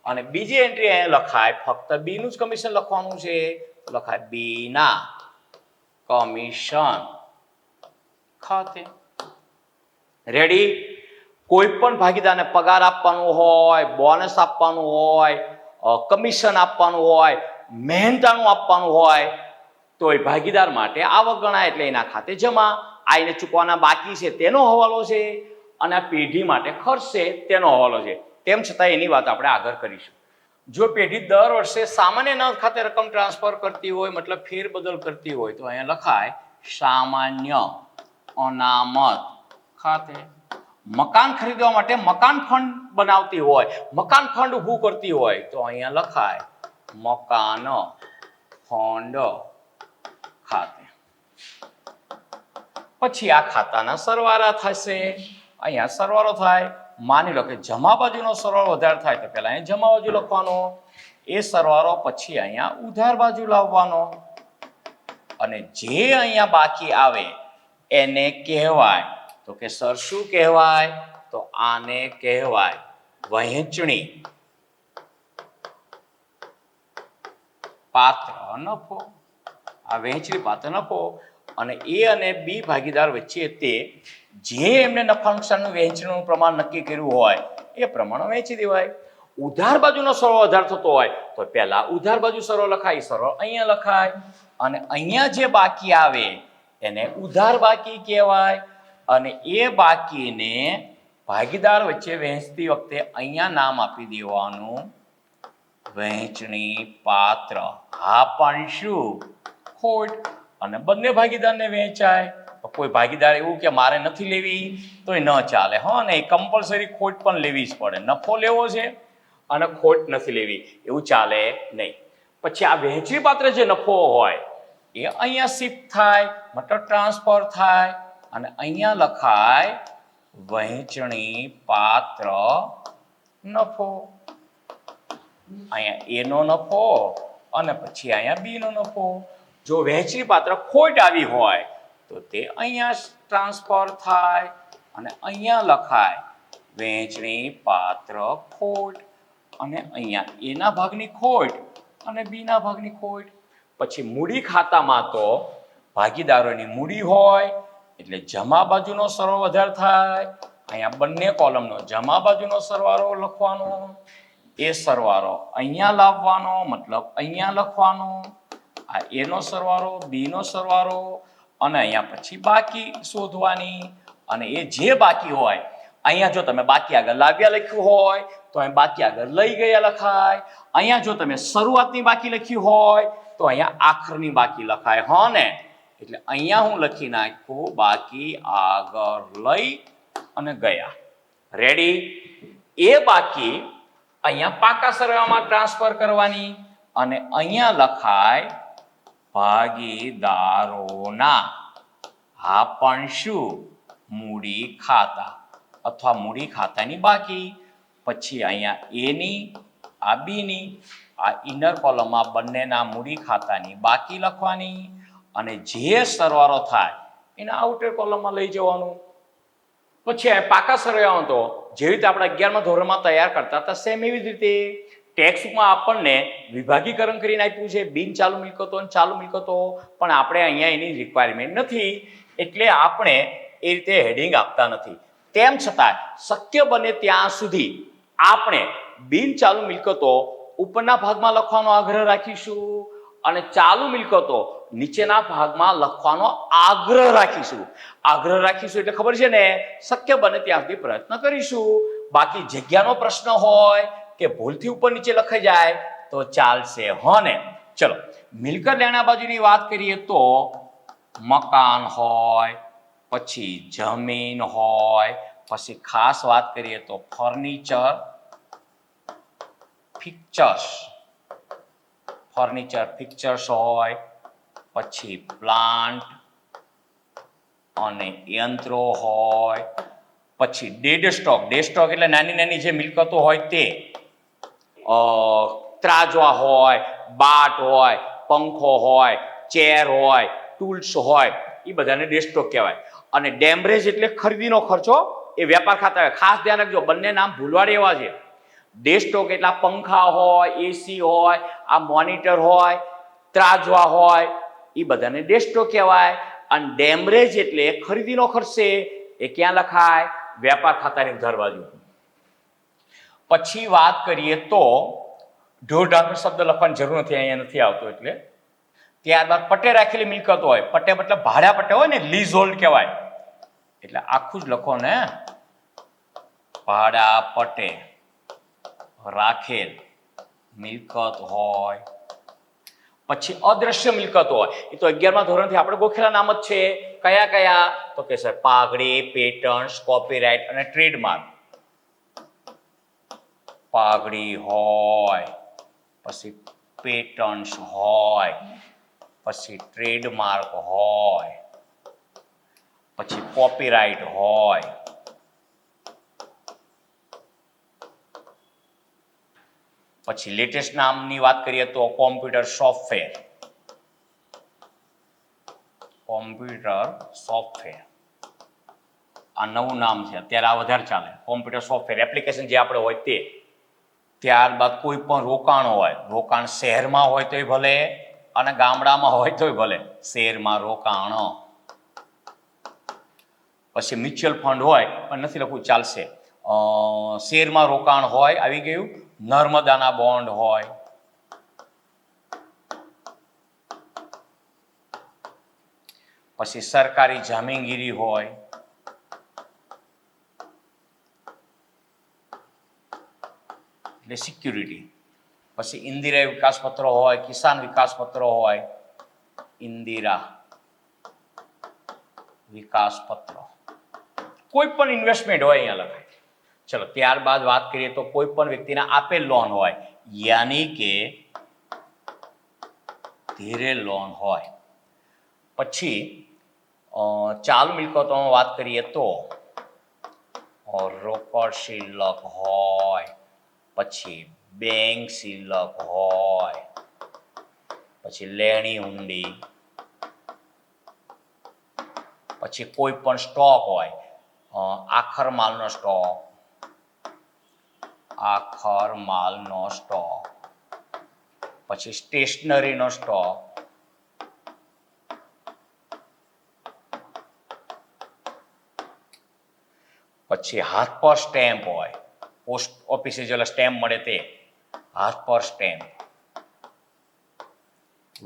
અને બીજી એન્ટ્રી અહીંયા લખાય ફક્ત બી નું જ કમિશન લખવાનું છે, લખાય બી ના કમિશન ખાતે. રેડી? કોઈ પણ ભાગીદારને પગાર આપવાનું હોય, બોનસ આપવાનું હોય, કમિશન આપવાનું હોય, મહેનતાણું આપવાનું હોય તો એ ભાગીદાર માટે આવક ગણાય. એટલે એના ખાતે જમા. આઈને ચૂકવાના બાકી છે તેનો હવાલો છે અને આ પેઢી માટે ખર્ચ છે તેનો હવાલો છે. તેમ છતાં એની વાત આપણે આગળ કરીશું. જો પેઢી દર વર્ષે સામાન્ય નાણાં ખાતે રકમ ટ્રાન્સફર કરતી હોય, મતલબ ફેરબદલ કરતી હોય તો અહીંયા લખાય સામાન્ય અનામત ખાતે. મકાન ખરીદવા માટે મકાન ફંડ બનાવતી હોય, મકાન ફંડ ઊભું કરતી હોય તો અહીંયા લખાય મકાન ફંડ ખાતે. પછી આ ખાતાના સરવાળા થશે. અહીંયા સરવાળો થાય. માની લો કે જમા બાજુનો સરવાળો વધારે થાય તો પહેલા અહીંયા જમા બાજુ લખવાનો, એ સરવાળો પછી અહીંયા ઉધાર બાજુ લાવવાનો અને જે અહીંયા બાકી આવે એને કહેવાય તો કે સર શું કહેવાય? તો આને કહેવાય વહેંચણી પાત્ર નફો. આ વહેંચણી પાત્ર નફો. અને એ અને બી ભાગીદાર વચ્ચે તે જે એમને નફા નુકસાનનું વહેંચણીનું પ્રમાણ નક્કી કર્યું હોય એ પ્રમાણે વહેંચી દેવાય. ઉધાર બાજુનો સરવાળો વધારે થતો હોય તો પહેલા ઉધાર બાજુ સરવાળો લખાય, સરવાળો અહીંયા લખાય. અને અહીંયા જે બાકી આવે એને ઉધાર બાકી કહેવાય. અને એ બાકીને ભાગીદાર વચ્ચે વહેંચતી વખતે અહીંયા નામ આપી દેવાનું વહેંચણી પાત્ર. હા પણ શું? ખોટ. અને બંને ભાગીદારને વહેંચાય. કોઈ ભાગીદાર એવું કે મારે નથી લેવી તો એ ન ચાલે. હા ને, કમ્પલસરી ખોટ પણ લેવી જ પડે. નફો લેવો છે અને ખોટ નથી લેવી એવું ચાલે નહીં. પછી આ વહેંચણી પાત્ર જે નફો હોય એ અહીંયા શિફ્ટ થાય, મતલબ ટ્રાન્સફર થાય. અને અહીંયા લખાય વહેંચણી પાત્ર નફો. અહીંયા એ નો નફો અને પછી અહીંયા બી નો નફો. જો વહેંચણી પાત્ર ખોટ આવી હોય તો તે અહીંયા ટ્રાન્સફર થાય અને અહીંયા લખાય વહેંચણી પાત્ર ખોટ. અને અહીંયા એના ભાગની ખોટ અને બીના ભાગની ખોટ. પછી મૂડી ખાતામાં તો ભાગીદારોની મૂડી હોય એટલે જમા બાજુનો સરવાળો વધારે થાય. અહીંયા બંને કોલમનો જમા બાજુનો સરવાળો લખવાનો. એ સરવાળો અહીંયા લાવવાનો, મતલબ અહીંયા લખવાનો. આ એનો સરવાળો, બીનો સરવાળો અને અહીંયા પછી બાકી શોધવાની. અને એ જે બાકી હોય અહીંયા જો તમે બાકી આગળ લાવ્યા લખ્યું હોય તો અહીં બાકી આગળ લઈ ગયા લખાય. અહીંયા જો તમે શરૂઆતની બાકી લખ્યું હોય તો અહીંયા આખરની બાકી લખાય. હા ને, એટલે અહીંયા હું લખી નાખું બાકી આગળ લઈ અને ગયા. રેડી? એ બાકી અહીંયા પાકા સરવાળામાં ટ્રાન્સફર કરવાની અને અહીંયા લખાય ભાગીદારોના હા પણ શું? મૂડી ખાતા અથવા મૂડી ખાતાની બાકી. પછી અહીંયા એની, આ બીની, આ ઇનર કોલમમાં બંનેના મૂડી ખાતાની બાકી લખવાની. અને જે સરવાળો થાય એને આઉટર કોલમમાં લઈ જવાનું. પછી આ પાકા સરવાળો તો જેવી રીતે આપણે 11મા ધોરણમાં તૈયાર કરતા હતા સેમ એવી જ રીતે ટેક્સ્ટમાં આપણને વિભાગીકરણ કરીને આપ્યું છે બિન ચાલુ મિલકતો અને ચાલુ મિલકતો. પણ આપણે અહીંયા એની રિક્વાયરમેન્ટ નથી એટલે આપણે એ રીતે હેડિંગ આપતા નથી. તેમ છતાં શક્ય બને ત્યાં સુધી આપણે બિન ચાલુ મિલકતો ઉપરના ભાગમાં લખવાનો આગ્રહ રાખીશું અને ચાલુ મિલકતો નીચેના ભાગમાં લખવાનો આગ્રહ રાખીશું. આગ્રહ રાખીશું એટલે ખબર છે ને, શક્ય બને ત્યાં સુધી પ્રયત્ન કરીશું. બાકી જગ્યાનો પ્રશ્ન હોય કે ભૂલથી ઉપર નીચે લખાઈ જાય તો ચાલશે. હો ને? ચલો, મિલકત લેણા બાજુની વાત કરીએ તો મકાન હોય, પછી જમીન હોય, પછી ખાસ વાત કરીએ તો ફર્નિચર, ફિક્ચર્સ હોય, પછી પ્લાન્ટ અને યંત્રો હોય, પછી ડેડ સ્ટોક એટલે નાની નાની જે મિલકતો હોય તે, ત્રાજવા હોય, બાટ હોય, પંખો હોય, ચેર હોય, ટૂલ્સ હોય, એ બધાને ડેડ સ્ટોક કહેવાય. અને ડેમરેજ એટલે ખરીદીનો ખર્ચો, એ વેપાર ખાતા હોય. ખાસ ધ્યાન રાખજો, બંને નામ ભૂલવાડે એવા છે. ડે સ્ટોક એટલે પંખા હોય, એસી હોય, આ મોનિટર હોય, ત્રાજવા હોય, એ બધાને ડે સ્ટોક કહેવાય. અને ડેમરેજ એટલે ખરીદીનો ખર્ચ છે, એ ક્યાં લખાય? વેપાર ખાતાની ઉધાર બાજુ. પછી વાત કરીએ તો ઢોર ઢાંકર શબ્દ લખવાની જરૂર નથી, અહીંયા નથી આવતો એટલે. ત્યારબાદ પટ્ટે રાખેલી મિલકત હોય, પટ્ટે મતલબ ભાડા પટ્ટે હોય ને, લીઝ હોલ્ડ કહેવાય. એટલે આખું જ લખો ને, ભાડા પટ્ટે રાખેલ મિલકત હોય. પછી અદ્રશ્ય મિલકત હોય, એ તો 11મા ધોરણથી આપણે ગોખેલા નામ જ છે. કયા કયા? તો કે સર પાઘડી, પેટન્ટ્સ, કોપીરાઇટ અને ટ્રેડમાર્ક. પાઘડી હોય, પછી પેટન્ટ્સ હોય, પછી ટ્રેડમાર્ક હોય, પછી કોપીરાઇટ હોય, પછી લેટેસ્ટ નામની વાત કરીએ તો કોમ્પ્યુટર સોફ્ટવેર, આ નવું નામ છે, અત્યારે આ વધારે ચાલે. કોમ્પ્યુટર સોફ્ટવેર એપ્લિકેશન જે આપણે હોય તે. ત્યારબાદ કોઈ પણ રોકાણ હોય, રોકાણ શહેરમાં હોય તોય ભલે અને ગામડામાં હોય તોય ભલે, શહેરમાં રોકાણ. પછી મ્યુચ્યુઅલ ફંડ હોય પણ નથી લખવું ચાલશે, શેરમાં રોકાણ હોય, આવી ગયું. નર્મદાના બોન્ડ હોય, પછી સરકારી જામીનગીરી હોય, એટલે સિક્યુરિટી. પછી ઇન્દિરા વિકાસ પત્રો હોય, કિસાન વિકાસ પત્રો હોય, ઇન્દિરા વિકાસ પત્રો. કોઈ પણ ઇન્વેસ્ટમેન્ટ હોય અહીંયા લખાય. ચલો ત્યારબાદ વાત કરીએ તો કોઈ પણ વ્યક્તિને આપેલ લોન હોય, યાની કે ધીરે લોન હોય. પછી ચાલુ મિલકતોમાં વાત કરીએ તો રોકડ શિલ્લક હોય, પછી બેંક શિલ્લક હોય, પછી લેણી હુંડી, પછી કોઈ પણ સ્ટોક હોય, આખર માલનો સ્ટોક, આખર માલનો સ્ટોક, પછી સ્ટેશનરીનો સ્ટોક, પછી હાથ પર સ્ટેમ્પ હોય, પોસ્ટ ઓફિસે જેલા સ્ટેમ્પ મળે તે હાથ પર સ્ટેમ્પ,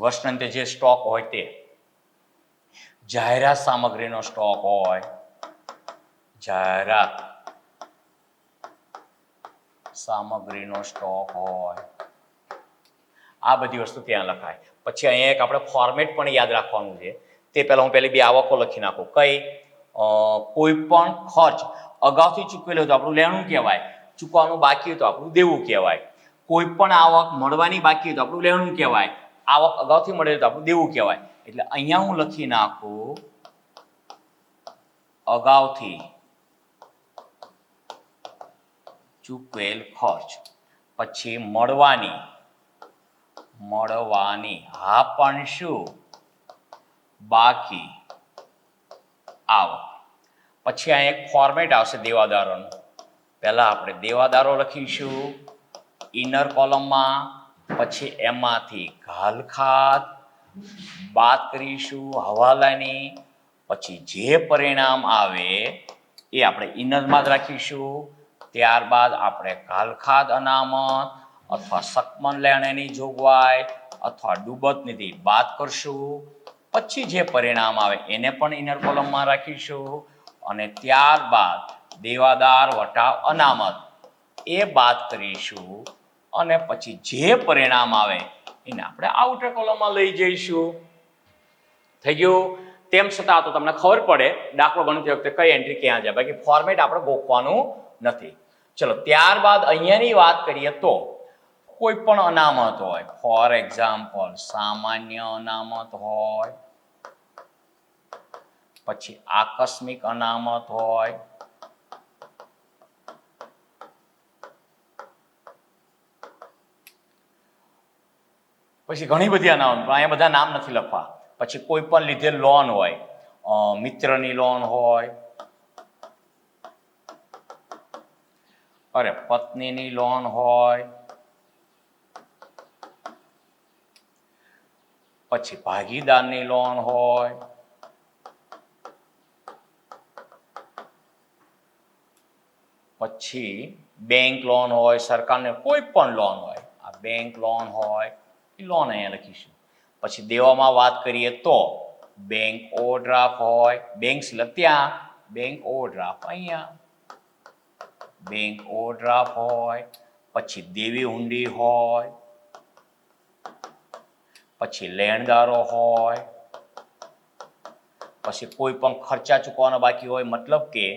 વર્ષાંતે જે સ્ટોક હોય તે, જાહેરાત સામગ્રીનો સ્ટોક હોય, જાહેરાત સામગ્રીનો સ્ટોક હોય. આ બધી વસ્તુ ત્યાં લખાય. પછી અહીંયા એક આપણે ફોર્મેટ પણ યાદ રાખવાનું છે. તે પહેલા હું પહેલી બે આવકો લખી નાખું. કઈ? કોઈ પણ ખર્ચ અગાઉથી ચૂકવેલો હોય તો આપણું લેણું કહેવાય, ચૂકવાનું બાકી હોય તો આપણું દેવું કહેવાય. કોઈ પણ આવક મળવાની બાકી હોય તો આપણું લેણું કહેવાય, આવક અગાઉથી મળેલી તો આપણું દેવું કહેવાય. એટલે અહીંયા હું લખી નાખું અગાઉથી ચૂકવેલ ખર્ચ. પછી મળવાની, હા પણ શું? બાકી આવક. પછી આ એક ફોર્મેટ આવશે દેવાદારોનું. પહેલા આપણે દેવાદારો લખીશું ઇનર કોલમમાં, પછી એમાંથી ઘાલખાત બાદ કરીશું હવાલાની, પછી જે પરિણામ આવે એ આપણે ઇનરમાં જ રાખીશું. ત્યારબાદ આપણે ઘાલખાત અનામત અથવા સકમન લેણેની જોગવાઈ અથવા ડૂબત નિધિ બાદ કરશું. પછી જે પરિણામ આવે એને પણ ઇનર કોલમમાં રાખીશું અને ત્યારબાદ દેવાદાર વટાવ અનામત એ બાદ કરીશું અને પછી જે પરિણામ આવે એને આપણે આઉટર કોલમમાં લઈ જઈશું. થઈ ગયું? તેમ છતાં તો તમને ખબર પડે દાખલો ગણતી વખતે કઈ એન્ટ્રી ક્યાં જાય, બાકી ફોર્મેટ આપણે ગોખવાનું નથી. ચલો ત્યારબાદ અહીંયાની વાત કરીએ તો કોઈ પણ અનામત હોય, ફોર એક્ઝામ્પલ સામાન્ય અનામત હોય, પછી આકસ્મિક અનામત હોય, પછી ઘણી બધી અનામત, પણ અહીંયા બધા નામ નથી લખવા. પછી કોઈ પણ લીધેલ લોન હોય, મિત્રની લોન હોય, પત્નીની લોન હોય, પછી ભાગીદારની લોન હોય, પછી બેંક લોન હોય, સરકારને કોઈ પણ લોન હોય, આ બેંક લોન હોય, એ લોન અહીંયા લખીશું. પછી દેવામાં વાત કરીએ તો બેંક ઓવરડ્રાફ્ટ હોય, બેંક સિલક ત્યાં, બેંક ઓવરડ્રાફ્ટ અહીંયા, બેંક ઓવરડ્રાફ્ટ હોય, પછી દેવી હુંડી હોય, પછી લેણદારો હોય, પછી કોઈ પણ ખર્ચા ચૂકવવાના બાકી હોય, મતલબ કે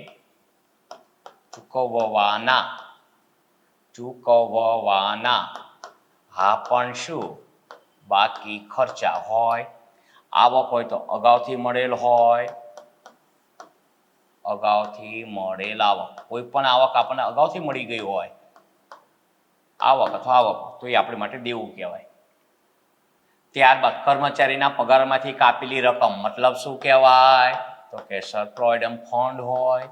ચૂકવવાના હા પણ શું? બાકી ખર્ચા હોય. આવક હોય તો અગાઉથી મળેલ હોય, અગાઉથી મળેલ આવક. કોઈ પણ આવક આપણને અગાઉથી મળી ગઈ હોય, આવક અથવા આવક, તો એ આપણી માટે દેવું કહેવાય. ત્યારબાદ કર્મચારીના પગારમાંથી કાપેલી રકમ, મતલબ શું કહેવાય? તો કે પ્રોવિડન્ટ ફંડ હોય,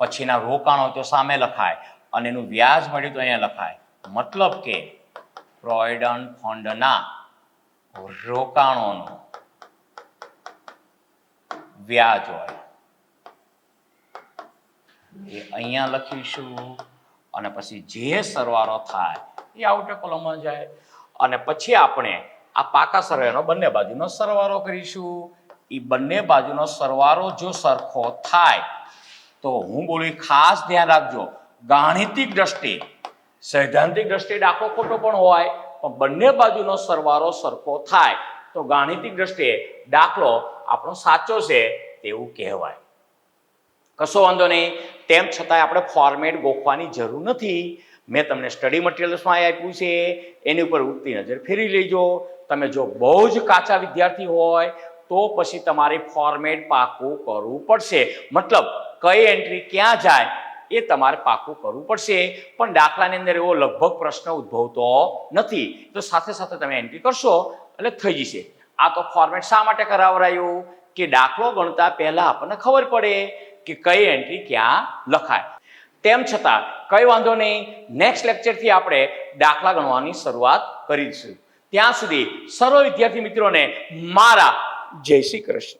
પછીના રોકાણ હોય તો સામે લખાય અને એનું વ્યાજ મળ્યું તો અહીંયા લખાય. મતલબ કે પ્રોવિડન્ટ ફંડના રોકાણોનું વ્યાજ હોય એ અહીંયા લખીશું અને પછી જે સરવાળો થાય એ આઉટર કોલમમાં જાય અને પછી આપણે આ પાકા સરવાળાનો બંને બાજુનો સરવાળો કરીશું. એ બંને બાજુનો સરવાળો જો સરખો થાય તો હું બોલું ખાસ ધ્યાન રાખજો, ગાણિતિક દ્રષ્ટિએ સૈદ્ધાંતિક દ્રષ્ટિએ દાખલો ખોટો પણ હોય પણ બંને બાજુનો સરવાળો સરખો થાય તો ગાણિતિક દ્રષ્ટિએ દાખલો આપણો સાચો છે તેવું કહેવાય. કશો વાંધો નહીં. તેમ છતાંય આપણે ફોર્મેટ ગોખવાની જરૂર નથી. મેં તમને સ્ટડી મટીરિયલ્સમાં આપ્યું છે, એની ઉપર ઉગતી નજર ફેરી લેજો. તમે જો બહુ જ કાચા વિદ્યાર્થી હોય તો પછી તમારે ફોર્મેટ પાકું કરવું પડશે. મતલબ કઈ એન્ટ્રી ક્યાં જાય એ તમારે પાકું કરવું પડશે. પણ દાખલાની અંદર એવો લગભગ પ્રશ્ન ઉદ્ભવતો નથી, તો સાથે સાથે તમે એન્ટ્રી કરશો એટલે થઈ જશે. આ તો ફોર્મેટ શા માટે કરાવરાયું કે દાખલો ગણતા પહેલા આપણને ખબર પડે કે કઈ એન્ટ્રી ક્યાં લખાય. તેમ છતાં કઈ વાંધો નહીં, નેક્સ્ટ લેક્ચરથી આપણે દાખલા ગણવાની શરૂઆત કરીશું. ત્યાં સુધી સર્વ વિદ્યાર્થી મિત્રોને મારા જય શ્રી કૃષ્ણ.